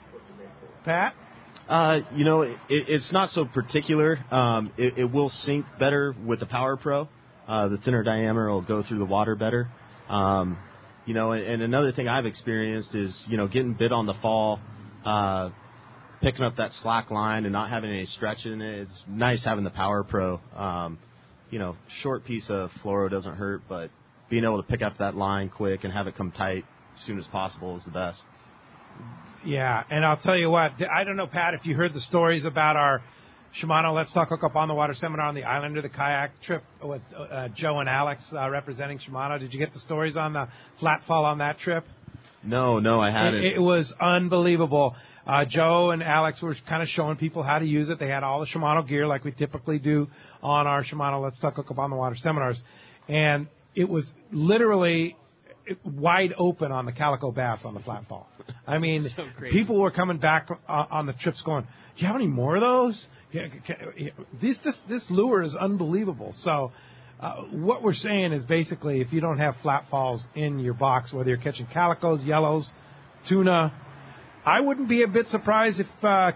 Pat? It's not so particular. It will sink better with the Power Pro. The thinner diameter will go through the water better. And another thing I've experienced is, getting bit on the fall, picking up that slack line and not having any stretch in it. It's nice having the Power Pro. Short piece of fluoro doesn't hurt, but being able to pick up that line quick and have it come tight as soon as possible is the best. Yeah, and I'll tell you what, I don't know, Pat, if you heard the stories about our Shimano Let's Talk Hookup on the Water seminar on the Islander, the kayak trip with Joe and Alex representing Shimano. Did you get the stories on the flat fall on that trip? No, I hadn't. It was unbelievable. Joe and Alex were kind of showing people how to use it. They had all the Shimano gear like we typically do on our Shimano Let's Talk Hookup on the Water seminars. And it was literally wide open on the calico bass on the flat fall. I mean, so people were coming back on the trips going, do you have any more of those? This lure is unbelievable. So what we're saying is basically if you don't have flat falls in your box, whether you're catching calicos, yellows, tuna, I wouldn't be a bit surprised if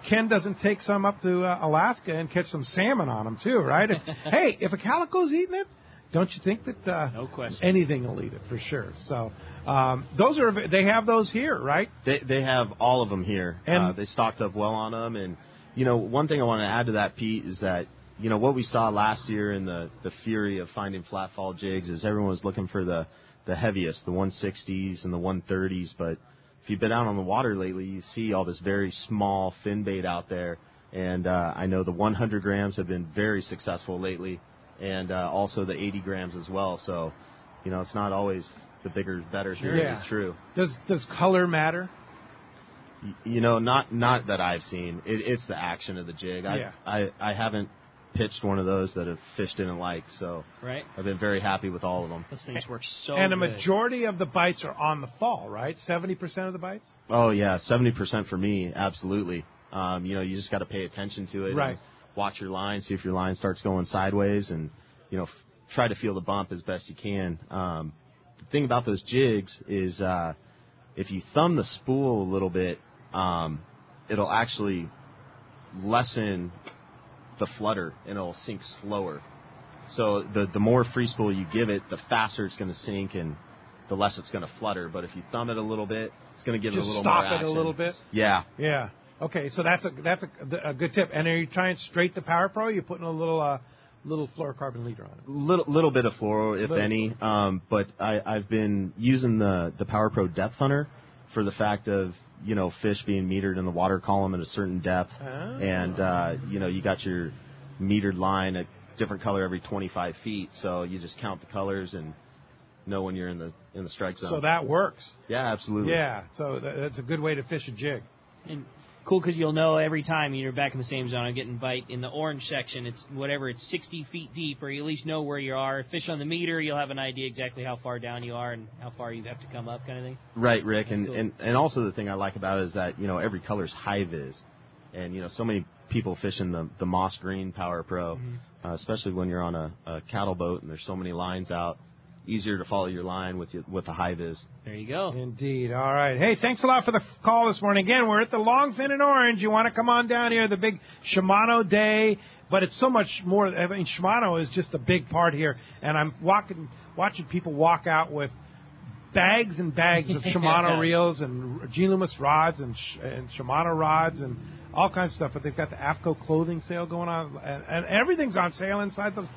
Ken doesn't take some up to Alaska and catch some salmon on them too, right? If a calico's eating it, don't you think that no question. Anything will eat it for sure? So they have those here, right? They have all of them here. And they stocked up well on them. And one thing I want to add to that, Pete, is that what we saw last year in the fury of finding flat fall jigs is everyone was looking for the heaviest, the 160s and the 130s. But if you've been out on the water lately, you see all this very small fin bait out there. And I know the 100 grams have been very successful lately. And also the 80 grams as well. So, it's not always the bigger is better here. Yeah. It's true. Does color matter? Not that I've seen. It's the action of the jig. Yeah. I haven't pitched one of those that have fished didn't like. So right. I've been very happy with all of them. Those things work so And a good. majority of the bites are on the fall, right? 70% of the bites? Oh, yeah. 70% for me. Absolutely. You just got to pay attention to it. Right. And watch your line, see if your line starts going sideways, and try to feel the bump as best you can. The thing about those jigs is if you thumb the spool a little bit, it'll actually lessen the flutter and it'll sink slower. So the more free spool you give it, the faster it's going to sink and the less it's going to flutter. But if you thumb it a little bit, it's going to give it a little more action. Just stop it a little bit? Yeah. Yeah. Okay, so that's a good tip. And are you trying straight the Power Pro? Or are you putting a little fluorocarbon leader on it? Little bit of fluoro, if any. But I've been using the Power Pro depth hunter for the fact of fish being metered in the water column at a certain depth, and you got your metered line a different color every 25 feet, so you just count the colors and know when you're in the strike zone. So that works. Yeah, absolutely. Yeah, so that's a good way to fish a jig. And cool, because you'll know every time you're back in the same zone. I'm getting bite in the orange section. It's 60 feet deep, or you at least know where you are. Fish on the meter, you'll have an idea exactly how far down you are and how far you have to come up, kind of thing. Right, Rick. That's and cool. Also the thing I like about it is that every color's high vis, and so many people fishing the moss green Power Pro, especially when you're on a cattle boat and there's so many lines out. easier to follow your line with the high vis. There you go. Indeed. All right. Hey, thanks a lot for the call this morning. Again, we're at the Longfin in Orange. You want to come on down here, the big Shimano Day. But it's so much more. I mean, Shimano is just a big part here. And I'm watching people walk out with bags and bags of Shimano reels and Gene Loomis rods and Shimano rods and all kinds of stuff. But they've got the AFCO clothing sale going on. And everything's on sale inside the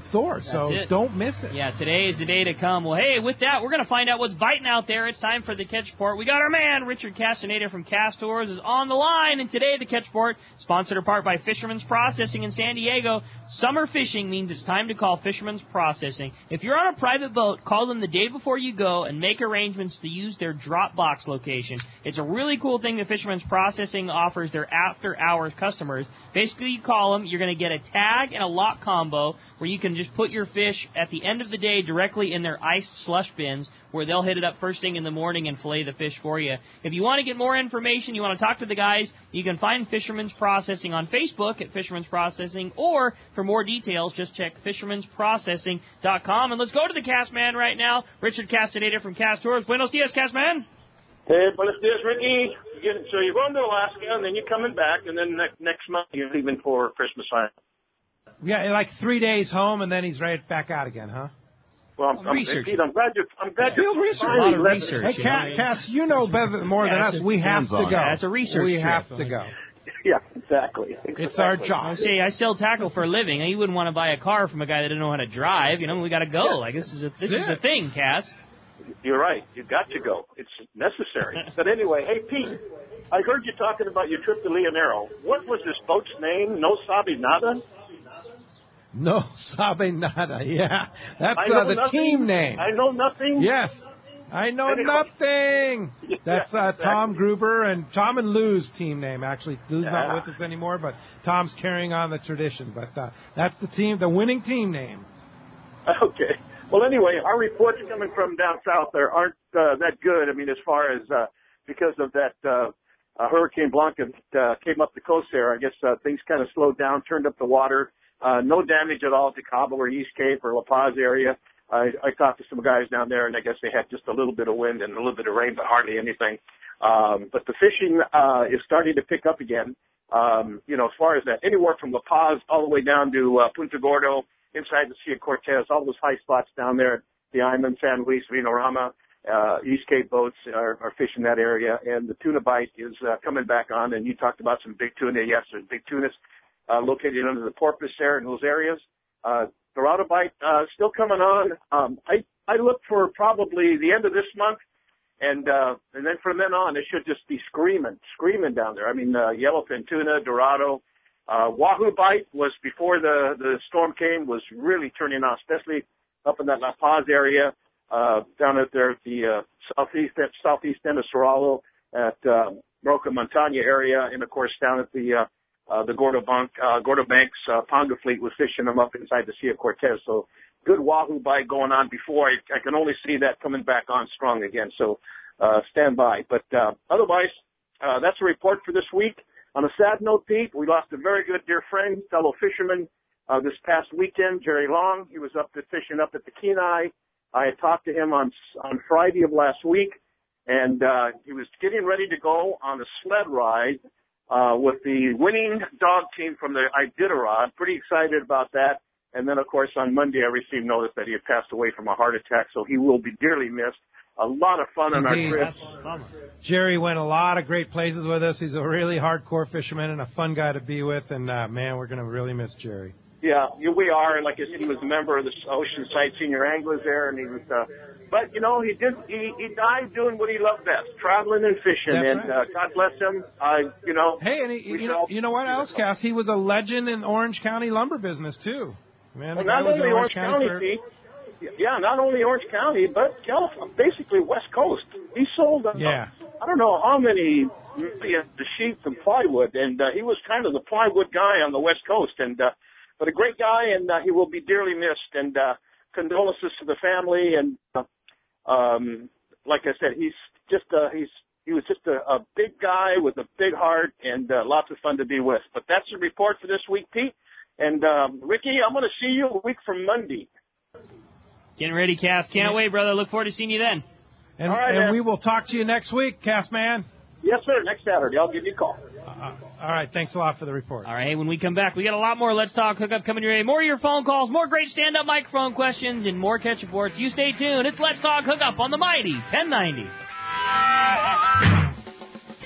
store, so don't miss it. Yeah, today is the day to come. Well, hey, with that, we're going to find out what's biting out there. It's time for the Catch Report. We got our man, Richard Castaneda from Castors, is on the line, and today the Catch Report, sponsored in part by Fisherman's Processing in San Diego. Summer fishing means it's time to call Fisherman's Processing. If you're on a private boat, call them the day before you go and make arrangements to use their drop box location. It's a really cool thing that Fisherman's Processing offers their after-hours customers. Basically, you call them, you're going to get a tag and a lock combo where you can just put your fish at the end of the day directly in their iced slush bins, where they'll hit it up first thing in the morning and fillet the fish for you. If you want to get more information, you want to talk to the guys, you can find Fisherman's Processing on Facebook at Fisherman's Processing, or for more details, just check fishermansprocessing.com. And let's go to the Castman right now, Richard Castaneda from Castors. Buenos dias, Castman. Hey, buenos dias, Ricky. So you're going to Alaska, and then you're coming back, and then next month you're leaving for Christmas Island. Yeah, like 3 days home, and then he's right back out again, huh? Well, I'm glad you're research. Hey, Cass, you know more than us. We have to go. That's a research We trip. have to go. Yeah, exactly. It's our job. I sell tackle for a living. You wouldn't want to buy a car from a guy that didn't know how to drive. You know, we got to go. Like this is a thing, Cass. You're right. You got to go. It's necessary. But anyway, hey Pete, I heard you talking about your trip to Leonero. What was this boat's name? No Sabe Nada? No Sabe Nada. Yeah, that's the nothing. team name. I know nothing. Yes. I know nothing. That's Tom Gruber and Tom and Lou's team name. Actually, Lou's not with us anymore, but Tom's carrying on the tradition. But that's the winning team name. Okay. Well, anyway, our reports coming from down south there aren't that good. I mean, as far as because of that Hurricane Blanca came up the coast there, I guess things kind of slowed down, turned up the water. No damage at all to Cabo or East Cape or La Paz area. I talked to some guys down there, and I guess they had just a little bit of wind and a little bit of rain, but hardly anything. But the fishing is starting to pick up again. As far as that, anywhere from La Paz all the way down to Punta Gordo, inside the Sea of Cortez, all those high spots down there, the Iman, San Luis, Vinorama, East Cape boats are fishing that area, and the tuna bite is coming back on. And you talked about some big tuna. Yes, there's big tunas located under the porpoise there in those areas. Dorado bite still coming on. I look for probably the end of this month, and then from then on, it should just be screaming down there. I mean, yellowfin tuna, Dorado. Wahoo bite was before the storm came, was really turning on, especially up in that La Paz area, down at there at the southeast end of Soralo, at Roca Montaña area, and of course down at the Gordo Banks, Ponga fleet was fishing them up inside the Sea of Cortez. So good wahoo bite going on before. I can only see that coming back on strong again. So stand by. But otherwise, that's a report for this week. On a sad note, Pete, we lost a very good dear friend, fellow fisherman, this past weekend, Jerry Long. He was up fishing up at the Kenai. I had talked to him on Friday of last week, and he was getting ready to go on a sled ride with the winning dog team from the Iditarod. Pretty excited about that. And then, of course, on Monday, I received notice that he had passed away from a heart attack, so he will be dearly missed. A lot of fun on our trip. Jerry went a lot of great places with us. He's a really hardcore fisherman and a fun guy to be with. And, man, we're going to really miss Jerry. Yeah, we are. And like I said, he was a member of the Oceanside Senior Anglers there. And he was, but, he died doing what he loved best, traveling and fishing. That's right. God bless him. Hey, and you know what else, Cass? He was a legend in Orange County lumber business, too. Man, well, not only Orange County, Pete. Yeah, not only Orange County, but California, basically West Coast. He sold, I don't know how many million the sheets and plywood, and he was kind of the plywood guy on the West Coast. And but a great guy, and he will be dearly missed. And condolences to the family. And like I said, he was just a big guy with a big heart, and lots of fun to be with. But that's the report for this week, Pete. And Ricky, I'm going to see you a week from Monday. Getting ready, Cass. Can't wait, brother. Look forward to seeing you then. And, All right, and man. we will talk to you next week, Cass man. Yes, sir. Next Saturday. I'll give you a call. All right. Thanks a lot for the report. All right, when we come back, we got a lot more Let's Talk Hookup coming your way. More of your phone calls, more great stand-up microphone questions, and more catch reports. You stay tuned. It's Let's Talk Hookup on the Mighty 1090.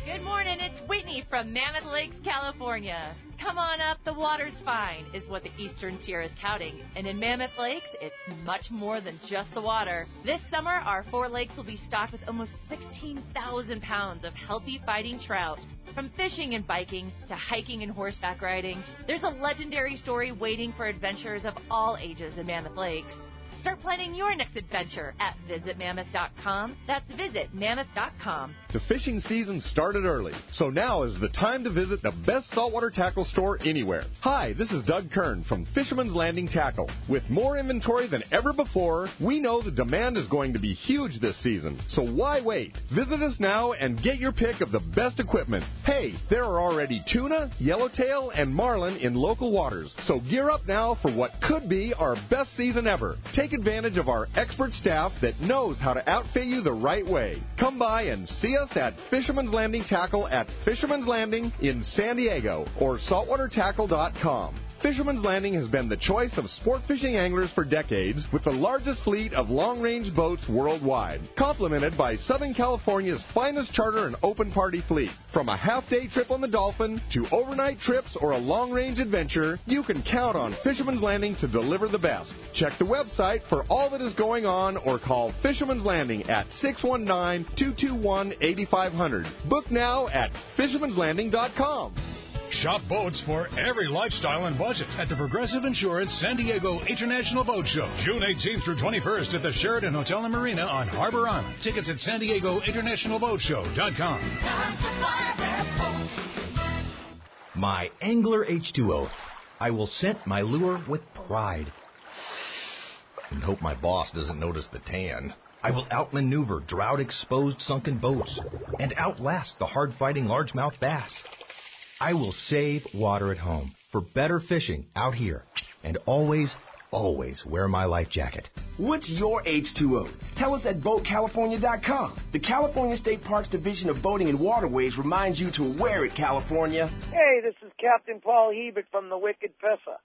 Good morning, it's Whitney from Mammoth Lakes, California. Come on up, the water's fine, is what the Eastern Tier is touting. And in Mammoth Lakes, it's much more than just the water. This summer, our 4 lakes will be stocked with almost 16,000 pounds of healthy fighting trout. From fishing and biking to hiking and horseback riding, there's a legendary story waiting for adventurers of all ages in Mammoth Lakes. Start planning your next adventure at visitmammoth.com. That's visitmammoth.com. The fishing season started early, so now is the time to visit the best saltwater tackle store anywhere. Hi, this is Doug Kern from Fisherman's Landing Tackle. With more inventory than ever before, we know the demand is going to be huge this season, so why wait? Visit us now and get your pick of the best equipment. Hey, there are already tuna, yellowtail, and marlin in local waters, so gear up now for what could be our best season ever. Take advantage of our expert staff that knows how to outfit you the right way. Come by and see us at Fisherman's Landing Tackle at Fisherman's Landing in San Diego or saltwatertackle.com. Fisherman's Landing has been the choice of sport fishing anglers for decades with the largest fleet of long-range boats worldwide, complemented by Southern California's finest charter and open party fleet. From a half-day trip on the Dolphin to overnight trips or a long-range adventure, you can count on Fisherman's Landing to deliver the best. Check the website for all that is going on or call Fisherman's Landing at 619-221-8500. Book now at fishermanslanding.com. Shop boats for every lifestyle and budget at the Progressive Insurance San Diego International Boat Show, June 18th through 21st at the Sheraton Hotel and Marina on Harbor Island. Tickets at San Diego InternationalBoatShow.com. My Angler H2O. I will scent my lure with pride and hope my boss doesn't notice the tan. I will outmaneuver drought-exposed sunken boats and outlast the hard-fighting largemouth bass. I will save water at home for better fishing out here and always wear my life jacket. What's your H2O? Tell us at BoatCalifornia.com. The California State Parks Division of Boating and Waterways reminds you to wear it, California. Hey, this is Captain Paul Hebert from the Wicked Pisser.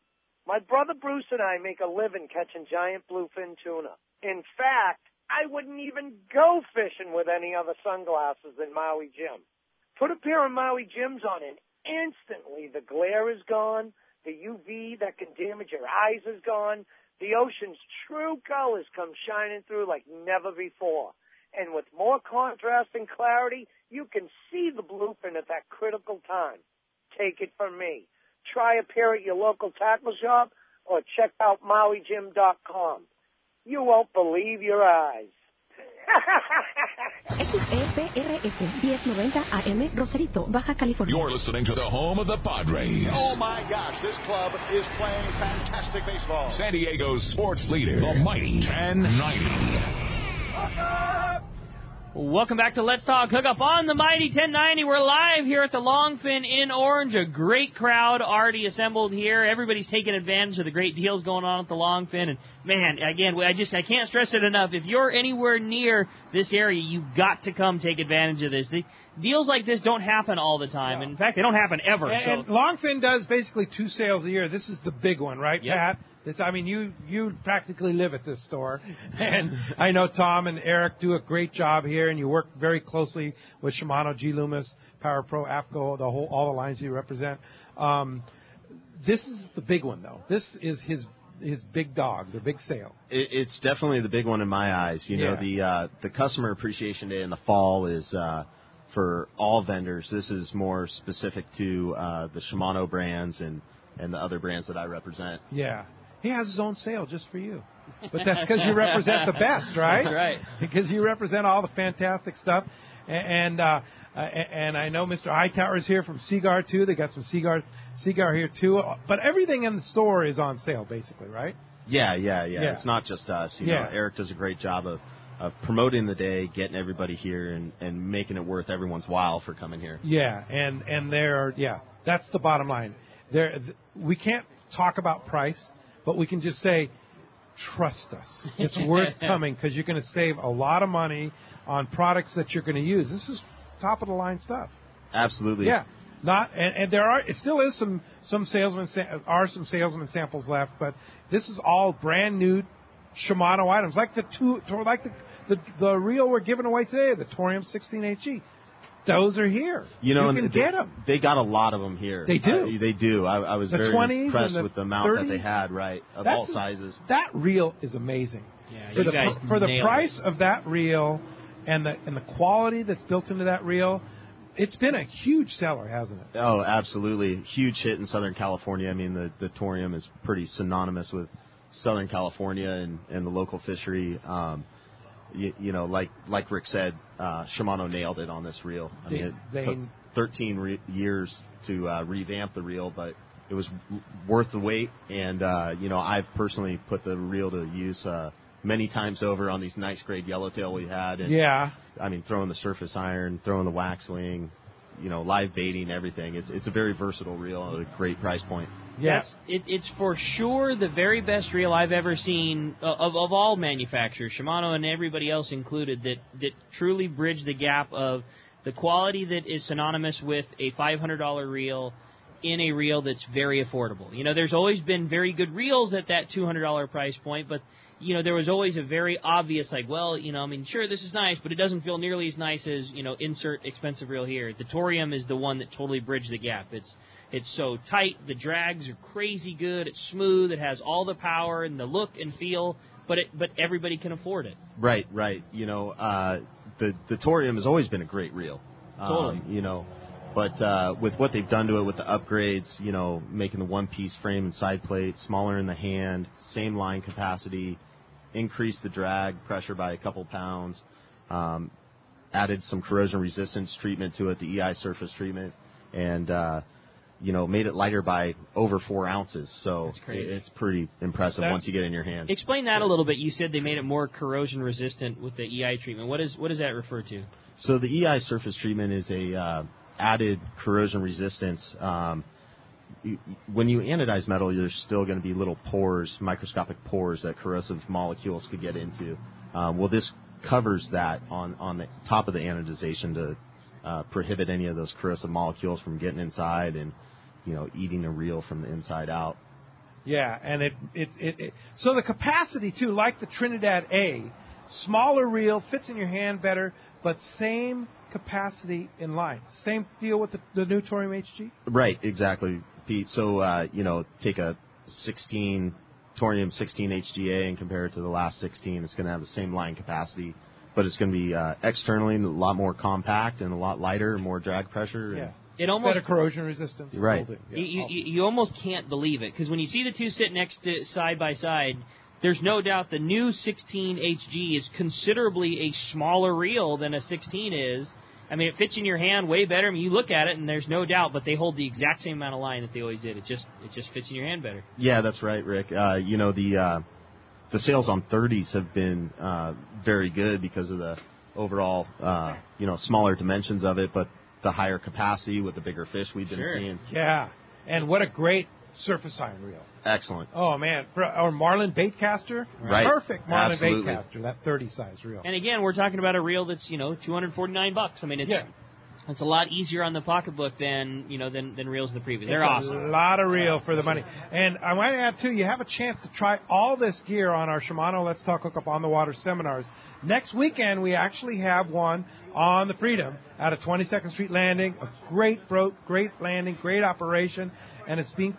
My brother Bruce and I make a living catching giant bluefin tuna. In fact, I wouldn't even go fishing with any other sunglasses than Maui Jim. Put a pair of Maui Jims on and instantly the glare is gone, the UV that can damage your eyes is gone, the ocean's true colors come shining through like never before. And with more contrast and clarity, you can see the bluefin at that critical time. Take it from me. Try a pair at your local tackle shop or check out MauiJim.com. You won't believe your eyes. XEPRS 1090 AM Rosarito, Baja California. You're listening to the home of the Padres. Oh my gosh, this club is playing fantastic baseball. San Diego's sports leader, the Mighty 1090. Welcome back to Let's Talk Hookup on the Mighty 1090. We're live here at the Longfin in Orange. A great crowd already assembled here. Everybody's taking advantage of the great deals going on at the Longfin. And, man, again, I can't stress it enough. If you're anywhere near this area, you've got to come take advantage of this. The deals like this don't happen all the time. No. In fact, they don't happen ever. And Longfin does basically 2 sales a year. This is the big one, right, yep. Pat? You practically live at this store, and I know Tom and Eric do a great job here, and you work very closely with Shimano, G. Loomis, Power Pro, AFCO, all the lines you represent. This is the big one, though. This is his big dog, the big sale. It's definitely the big one in my eyes. You know, the Customer Appreciation Day in the fall is for all vendors. This is more specific to the Shimano brands and the other brands that I represent. Yeah. He has his own sale just for you. But that's because you represent the best, right? That's right. Because you represent all the fantastic stuff. And I know Mr. Hightower is here from Seagar, too. They got some Seagar here, too. But everything in the store is on sale, basically, right? Yeah. It's not just us. You know, Eric does a great job of promoting the day, getting everybody here, and making it worth everyone's while for coming here. Yeah, and that's the bottom line. We can't talk about price, but we can just say trust us. It's worth coming because you're going to save a lot of money on products that you're going to use. This is top of the line stuff. Absolutely. Yeah. And there are, it still is some salesman samples left, but this is all brand new Shimano items, like the reel we're giving away today, the Torium 16HE. Those are here. You can get them. They got a lot of them here. They do. They do. I was the very 20s impressed with the amount 30s. that they had, right, of all sizes. That reel is amazing. Yeah, for the price of that reel and the quality that's built into that reel, it's been a huge seller, hasn't it? Oh, absolutely. Huge hit in Southern California. I mean, the Torium is pretty synonymous with Southern California and the local fishery. Like Rick said, Shimano nailed it on this reel. I mean, it took 13 years to revamp the reel, but it was worth the wait. And, I've personally put the reel to use many times over on these nice grade yellowtail we had. And, I mean, throwing the surface iron, throwing the wax wing, live baiting, everything. It's a very versatile reel at a great price point. Yes, it's for sure the very best reel I've ever seen of all manufacturers, Shimano and everybody else included, that truly bridge the gap of the quality that is synonymous with a $500 reel in a reel that's very affordable. There's always been very good reels at that $200 price point, but there was always a very obvious, sure, this is nice, but it doesn't feel nearly as nice as, insert expensive reel here. The Torium is the one that totally bridged the gap. It's so tight, the drags are crazy good, it's smooth, it has all the power and the look and feel, but everybody can afford it. Right. The Torium has always been a great reel. Totally. But with what they've done to it with the upgrades, making the one-piece frame and side plate, smaller in the hand, same line capacity, increased the drag pressure by a couple pounds, added some corrosion resistance treatment to it, the EI surface treatment, and made it lighter by over 4 ounces. So it's pretty impressive once you get it in your hand. Explain that a little bit. You said they made it more corrosion resistant with the EI treatment. What does that refer to? So the EI surface treatment is a added corrosion resistance. When you anodize metal, there's still going to be little pores, microscopic pores that corrosive molecules could get into. This covers that on the top of the anodization to prohibit any of those corrosive molecules from getting inside and eating a reel from the inside out. Yeah, and so the capacity too, like the Trinidad A, smaller reel, fits in your hand better, but same capacity in line. Same deal with the new Torium HG? Right, exactly, Pete. So, take a 16 Torium 16 HGA and compare it to the last 16. It's going to have the same line capacity, but it's going to be externally a lot more compact and a lot lighter, more drag pressure. Yeah. It almost better corrosion resistance. Right. Yeah. You almost can't believe it, because when you see the two sit next to side by side, there's no doubt the new 16 HG is considerably a smaller reel than a 16 is. I mean, it fits in your hand way better. I mean, you look at it, and there's no doubt, but they hold the exact same amount of line that they always did. It just fits in your hand better. Yeah, that's right, Rick. The sales on 30s have been very good because of the overall, smaller dimensions of it, but the higher capacity with the bigger fish we've been seeing. Yeah, and what a great surface iron reel. Excellent. Oh, man. Or Marlin baitcaster. Right. Perfect Marlin Absolutely. baitcaster, that 30-size reel. And again, we're talking about a reel that's, $249. I mean, it's a lot easier on the pocketbook than reels in the previous. They're awesome. A lot of reel for the money. And I might add, too, you have a chance to try all this gear on our Shimano Let's Talk Hookup on the Water seminars. Next weekend, we actually have one on the Freedom at a 22nd Street landing. A great landing, great operation. And it's being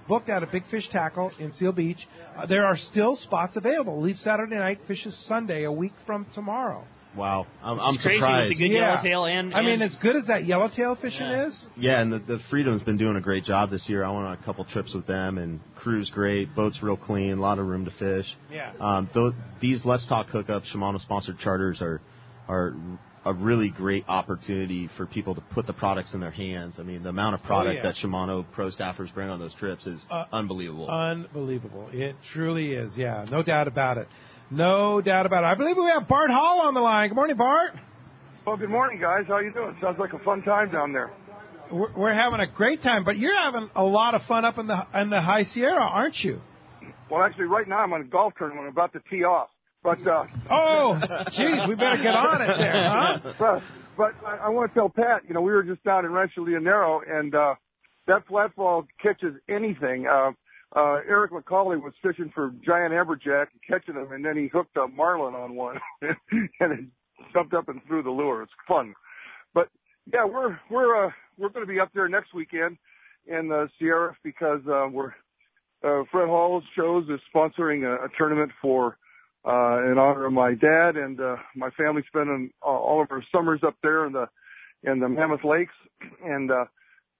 booked out of Big Fish Tackle in Seal Beach. There are still spots available. Leave Saturday night, fishes Sunday, a week from tomorrow. Wow, I'm crazy surprised. With the good yellowtail and I mean, as good as that yellowtail fishing is. Yeah, and the Freedom's been doing a great job this year. I went on a couple trips with them, and crew's great, boat's real clean, a lot of room to fish. Yeah. These Let's Talk Hookup Shimano-sponsored charters are a really great opportunity for people to put the products in their hands. I mean, the amount of product that Shimano pro staffers bring on those trips is unbelievable. Unbelievable. It truly is, yeah. No doubt about it. No doubt about it. I believe we have Bart Hall on the line. Good morning, Bart. Well, good morning, guys. How you doing? Sounds like a fun time down there. We're having a great time, but you're having a lot of fun up in the High Sierra, aren't you? Well, actually, right now I'm on a golf tournament. I'm about to tee off. But oh, geez, we better get on it there, huh? But I want to tell Pat, we were just down in Rancho Leonero, and that flatfall catches anything. Eric McCauley was fishing for giant amberjack and catching them, and then he hooked a marlin on one, and it jumped up and threw the lure. It's fun. But yeah, we're going to be up there next weekend in the Sierra because Fred Hall's shows is sponsoring a tournament for in honor of my dad, and my family spending all of our summers up there in the Mammoth Lakes, and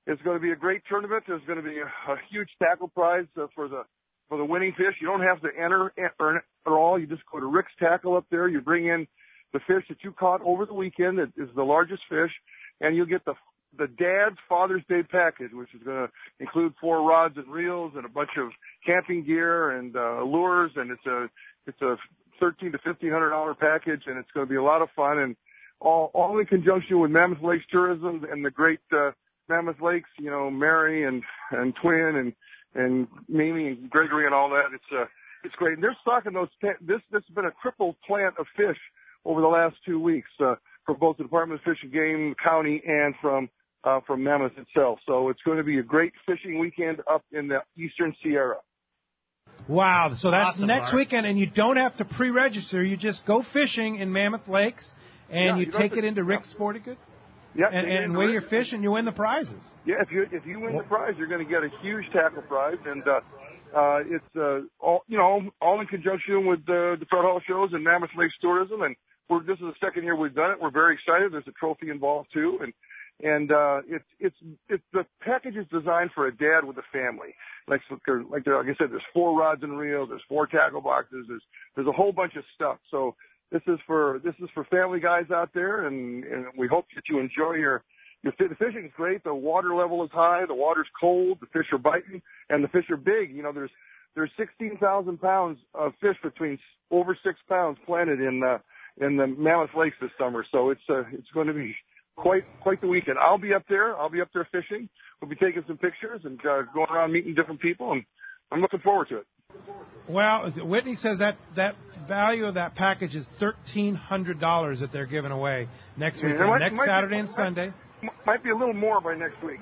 it's going to be a great tournament. There's going to be a huge tackle prize for the winning fish. You don't have to enter at all. You just go to Rick's Tackle up there. You bring in the fish that you caught over the weekend. That is the largest fish, and you'll get the Dad's Father's Day package, which is going to include 4 rods and reels and a bunch of camping gear and lures, and it's a $1,300 to $1,500 package, and it's going to be a lot of fun, and all in conjunction with Mammoth Lakes Tourism and the great Mammoth Lakes, Mary and Twin and Mimi and Gregory and all that. It's great. And they're stocking those. This has been a triple plant of fish over the last 2 weeks from both the Department of Fish and Game, county, and from Mammoth itself. So it's going to be a great fishing weekend up in the Eastern Sierra. Wow. So that's awesome, next Bart. weekend, and you don't have to pre-register. You just go fishing in Mammoth Lakes, and you take it into Rick's Sporting Goods. Yep, and weigh your fish, and you win the prizes. Yeah, if you win the prize, you're going to get a huge tackle prize, and it's all in conjunction with the Fred Hall shows and Mammoth Lakes Tourism, and this is the second year we've done it. We're very excited. There's a trophy involved too, and it's the package is designed for a dad with a family. Like I said, there's 4 rods and reels, there's 4 tackle boxes, there's a whole bunch of stuff. So this is for family guys out there, and we hope that you enjoy the fishing is great. The water level is high, the water's cold, the fish are biting, and the fish are big. There's 16,000 pounds of fish between over 6 pounds planted in the Mammoth Lakes this summer. So it's going to be quite the weekend. I'll be up there fishing. We'll be taking some pictures and going around meeting different people, and I'm looking forward to it. Well, Whitney says that value of that package is $1,300 that they're giving away next weekend, next Saturday and Sunday. Might be a little more by next week.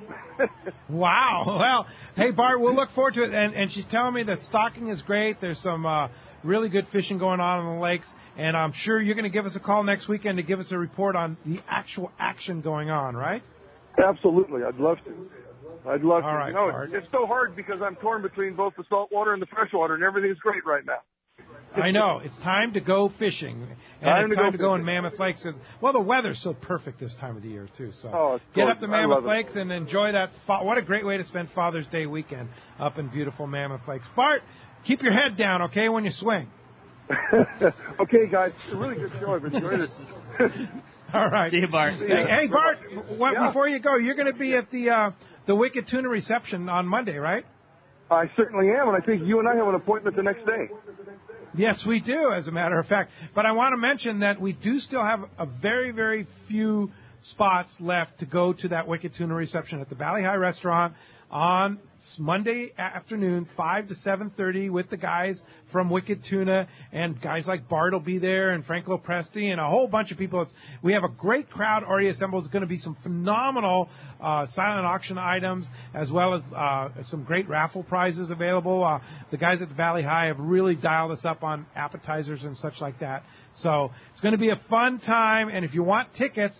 Wow. Well, hey, Bart, we'll look forward to it. And she's telling me that stocking is great. There's some really good fishing going on the lakes, and I'm sure you're going to give us a call next weekend to give us a report on the actual action going on, right? Absolutely. I'd love to. All right, it's so hard because I'm torn between both the saltwater and the freshwater, and everything's great right now. I know. It's time to go fishing. And it's time to go in Mammoth Lakes. Well, the weather's so perfect this time of the year, too. So get up to Mammoth Lakes and enjoy that. What a great way to spend Father's Day weekend up in beautiful Mammoth Lakes. Bart, keep your head down, okay, when you swing. Okay, guys. It's a really good show. I've enjoyed it. All right. See you, Bart. Hey, Bart, before you go, you're going to be at the Wicked Tuna reception on Monday, right? I certainly am, and I think you and I have an appointment the next day. Yes, we do, as a matter of fact. But I want to mention that we do still have a very, very few spots left to go to that Wicked Tuna reception at the Valley High Restaurant on Monday afternoon, 5 to 7:30, with the guys from Wicked Tuna, and guys like Bart will be there, and Frank Lopresti, and a whole bunch of people. We have a great crowd already assembled. It's going to be some phenomenal silent auction items, as well as some great raffle prizes available. The guys at the Valley High have really dialed us up on appetizers and such like that. So it's going to be a fun time, and if you want tickets,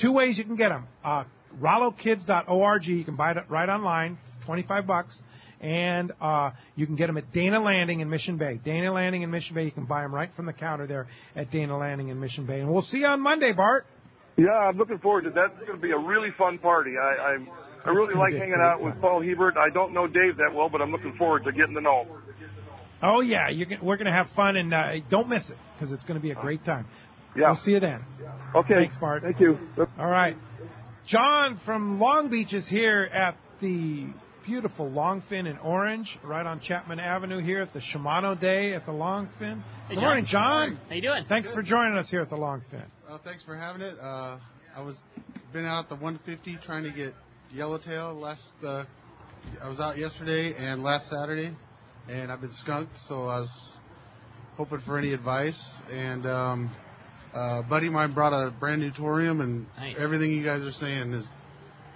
2 ways you can get them. RolloKids.org. You can buy it right online, $25, and you can get them at Dana Landing in Mission Bay. Dana Landing in Mission Bay. You can buy them right from the counter there at Dana Landing in Mission Bay. And we'll see you on Monday, Bart. Yeah, I'm looking forward to that. It's going to be a really fun party. I really like hanging out with Paul Hebert. I don't know Dave that well, but I'm looking forward to getting to know him. Oh, yeah. We're going to have fun, and don't miss it, because it's going to be a great time. Yeah. We'll see you then. Okay. Thanks, Bart. Thank you. All right. John from Long Beach is here at the beautiful Longfin in Orange, right on Chapman Avenue here at the Shimano Day at the Longfin. Hey, Good morning, John. How you doing? Thanks for joining us here at the Longfin. Thanks for having it. I been out at the 150 trying to get yellowtail. I was out yesterday and last Saturday. and I've been skunked, so I was hoping for any advice. And a buddy of mine brought a brand new Torium, and everything you guys are saying is,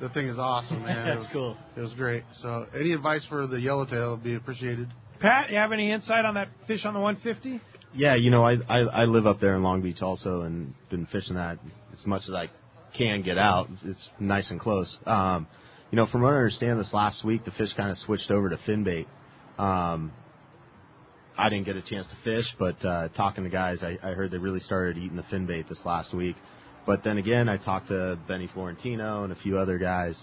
the thing is awesome, man. That's cool. It was great. So any advice for the yellowtail would be appreciated. Pat, you have any insight on that fish on the 150? Yeah, you know, I live up there in Long Beach also, and been fishing that as much as I can get out. It's nice and close. You know, from what I understand, this last week the fish kind of switched over to fin bait. I didn't get a chance to fish, but talking to guys, I heard they really started eating the fin bait this last week. But then again, I talked to Benny Florentino and a few other guys,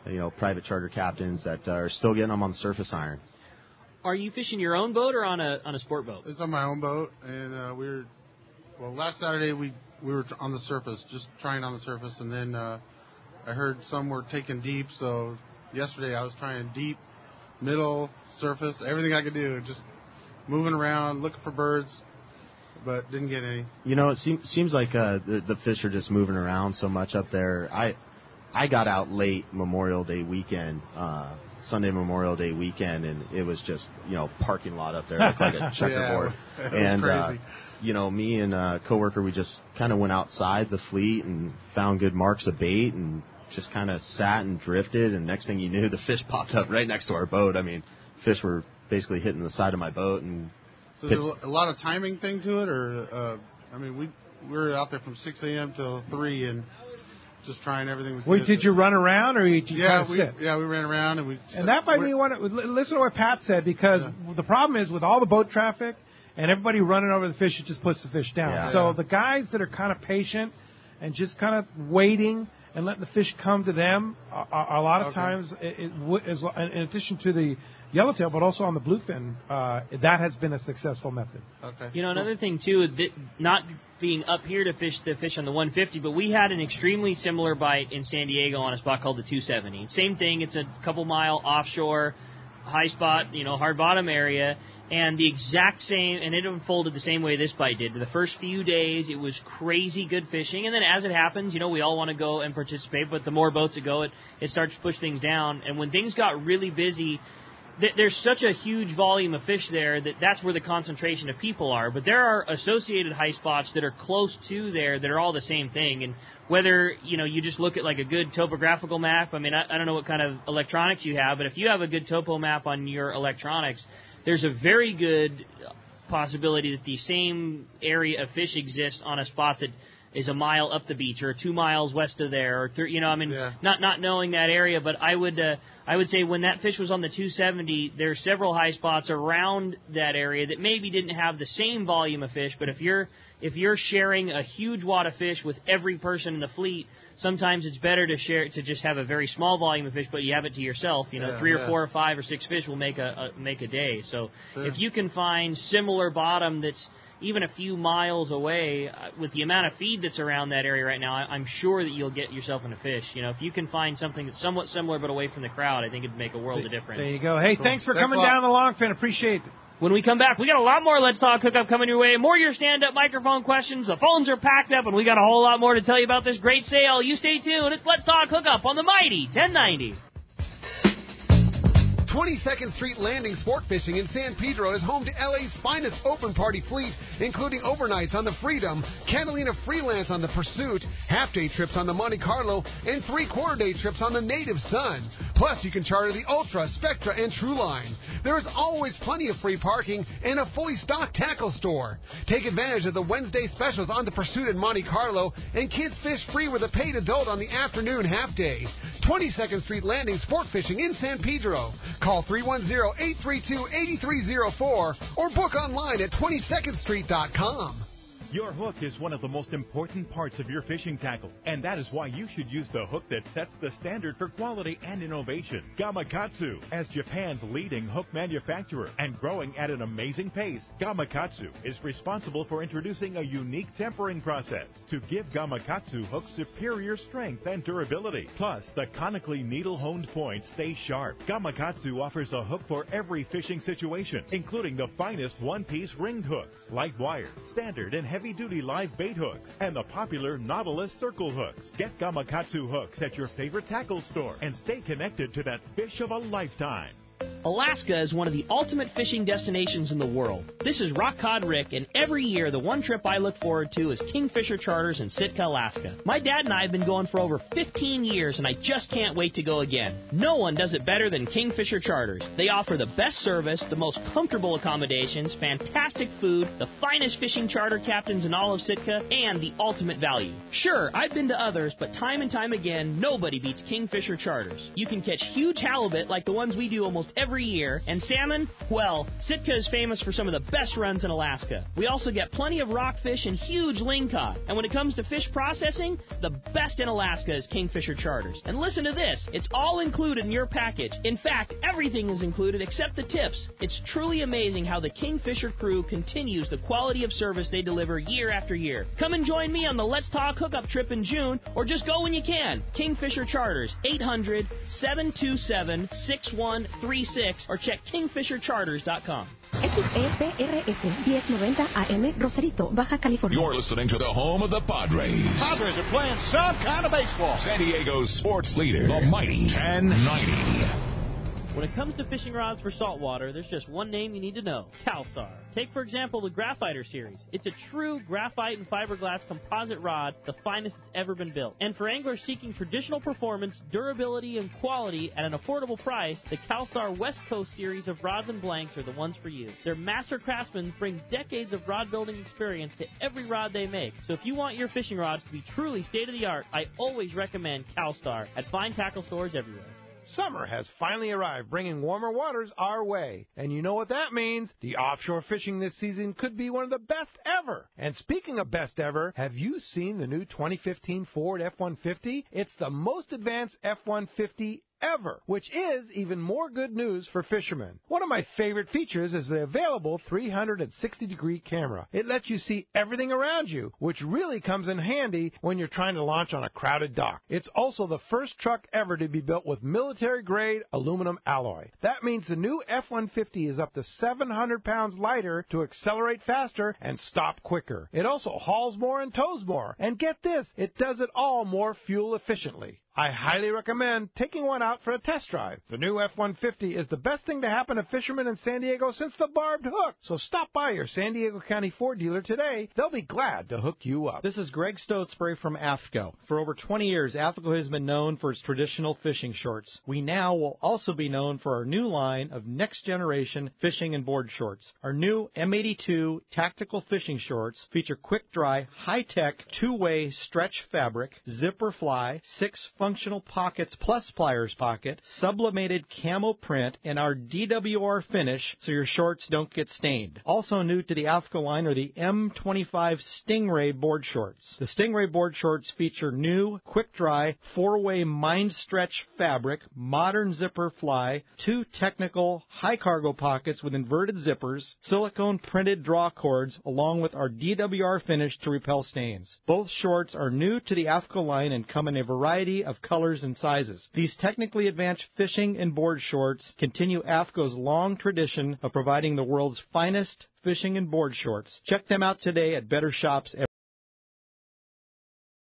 you know, private charter captains that are still getting them on the surface iron. Are you fishing your own boat or on a sport boat? It's on my own boat, and last Saturday we were on the surface, just trying on the surface, and then I heard some were taking deep, so yesterday I was trying deep, middle, surface, everything I could do, just moving around, looking for birds, but didn't get any. You know, it seems like the fish are just moving around so much up there. I got out late Memorial Day weekend, Sunday Memorial Day weekend, and it was just, you know, parking lot up there, looked like a checkerboard. Yeah, it was and crazy. you know, me and a coworker, we just kind of went outside the fleet and found good marks of bait and just kind of sat and drifted, and next thing you knew, the fish popped up right next to our boat. I mean, fish were basically hitting the side of my boat. And so there's a lot of timing thing to it, or I mean, we were out there from 6 a.m. till 3 and just trying everything we could. Wait, did you run around, or did you kind of sit? Yeah, we ran around and we. And that might be listen to what Pat said, because the problem is with all the boat traffic and everybody running over the fish, it just puts the fish down. Yeah. So the guys that are kind of patient and just kind of waiting and letting the fish come to them, a lot of times, is in addition to the yellowtail, but also on the bluefin, that has been a successful method. Okay. You know, another thing too, that not being up here to fish the fish on the 150, but we had an extremely similar bite in San Diego on a spot called the 270. Same thing, it's a couple mile offshore, high spot, you know, hard bottom area, and the exact same, and it unfolded the same way this bite did. The first few days, it was crazy good fishing, and then as it happens, you know, we all want to go and participate, but the more boats that go, it starts to push things down, and when things got really busy, there's such a huge volume of fish there that's where the concentration of people are. But there are associated high spots that are close to there that are all the same thing. And whether, you know, you just look at like a good topographical map, I mean, I don't know what kind of electronics you have, but if you have a good topo map on your electronics, there's a very good possibility that the same area of fish exists on a spot that is a mile up the beach or 2 miles west of there, or you know, I mean, not knowing that area, but I would say when that fish was on the 270, there are several high spots around that area that maybe didn't have the same volume of fish, but if you're sharing a huge wad of fish with every person in the fleet, sometimes it's better to just have a very small volume of fish, but you have it to yourself. You know, 3 or 4 or 5 or 6 fish will make a day. So if you can find similar bottom that's even a few miles away, with the amount of feed that's around that area right now, I'm sure that you'll get yourself in a fish. You know, if you can find something that's somewhat similar but away from the crowd, I think it'd make a world of difference. There you go. Hey, thanks for coming down the Longfin. Appreciate it. When we come back, we got a lot more Let's Talk Hookup coming your way. More of your stand-up microphone questions. The phones are packed up, and we got a whole lot more to tell you about this great sale. You stay tuned. It's Let's Talk Hookup on the mighty 1090. 22nd Street Landing Sport Fishing in San Pedro is home to LA's finest open party fleet, including overnights on the Freedom, Catalina Freelance on the Pursuit, half-day trips on the Monte Carlo, and 3/4-day trips on the Native Sun. Plus, you can charter the Ultra, Spectra, and True Line. There is always plenty of free parking and a fully stocked tackle store. Take advantage of the Wednesday specials on the Pursuit and Monte Carlo, and kids fish free with a paid adult on the afternoon half-day. 22nd Street Landing Sport Fishing in San Pedro. Call 310-832-8304 or book online at 22ndstreet.com. Your hook is one of the most important parts of your fishing tackle, and that is why you should use the hook that sets the standard for quality and innovation. Gamakatsu, as Japan's leading hook manufacturer and growing at an amazing pace, Gamakatsu is responsible for introducing a unique tempering process to give Gamakatsu hooks superior strength and durability. Plus, the conically needle-honed points stay sharp. Gamakatsu offers a hook for every fishing situation, including the finest one-piece ringed hooks, light wire, standard, and heavy-duty live bait hooks, and the popular Nautilus circle hooks. Get Gamakatsu hooks at your favorite tackle store and stay connected to that fish of a lifetime. Alaska is one of the ultimate fishing destinations in the world. This is Rock Cod Rick, and every year the one trip I look forward to is Kingfisher Charters in Sitka, Alaska. My dad and I have been going for over 15 years, and I just can't wait to go again. No one does it better than Kingfisher Charters. They offer the best service, the most comfortable accommodations, fantastic food, the finest fishing charter captains in all of Sitka, and the ultimate value. Sure, I've been to others, but time and time again, nobody beats Kingfisher Charters. You can catch huge halibut like the ones we do almost every year, and salmon, well, Sitka is famous for some of the best runs in Alaska. We also get plenty of rockfish and huge lingcod. And when it comes to fish processing, the best in Alaska is Kingfisher Charters. And listen to this, it's all included in your package. In fact, everything is included except the tips. It's truly amazing how the Kingfisher crew continues the quality of service they deliver year after year. Come and join me on the Let's Talk Hookup trip in June, or just go when you can. Kingfisher Charters, 800-727-6136, or check kingfishercharters.com. XEPRS 1090 AM, Rosarito, Baja California. You're listening to the home of the Padres. Padres are playing some kind of baseball. San Diego's sports leader, the mighty 1090. When it comes to fishing rods for saltwater, there's just one name you need to know, CalStar. Take, for example, the Graphiter series. It's a true graphite and fiberglass composite rod, the finest it's ever been built. And for anglers seeking traditional performance, durability, and quality at an affordable price, the CalStar West Coast series of rods and blanks are the ones for you. Their master craftsmen bring decades of rod building experience to every rod they make. So if you want your fishing rods to be truly state-of-the-art, I always recommend CalStar at fine tackle stores everywhere. Summer has finally arrived, bringing warmer waters our way. And you know what that means? The offshore fishing this season could be one of the best ever. And speaking of best ever, have you seen the new 2015 Ford F-150? It's the most advanced F-150 ever, which is even more good news for fishermen. One of my favorite features is the available 360-degree camera. It lets you see everything around you, which really comes in handy when you're trying to launch on a crowded dock. It's also the first truck ever to be built with military-grade aluminum alloy. That means the new F-150 is up to 700 pounds lighter to accelerate faster and stop quicker. It also hauls more and tows more. And get this, it does it all more fuel efficiently. I highly recommend taking one out for a test drive. The new F-150 is the best thing to happen to fishermen in San Diego since the barbed hook. So stop by your San Diego County Ford dealer today. They'll be glad to hook you up. This is Greg Stotesbury from AFCO. For over 20 years, AFCO has been known for its traditional fishing shorts. We now will also be known for our new line of next-generation fishing and board shorts. Our new M82 tactical fishing shorts feature quick-dry, high-tech, two-way stretch fabric, zipper fly, 6 functional pockets plus pliers pocket, sublimated camo print, and our DWR finish so your shorts don't get stained. Also new to the AFCO line are the M25 Stingray board shorts. The Stingray board shorts feature new, quick-dry, 4-way mind stretch fabric, modern zipper fly, 2 technical high-cargo pockets with inverted zippers, silicone printed draw cords, along with our DWR finish to repel stains. Both shorts are new to the AFCO line and come in a variety of colors and sizes. These technically advanced fishing and board shorts continue AFCO's long tradition of providing the world's finest fishing and board shorts. Check them out today at better shops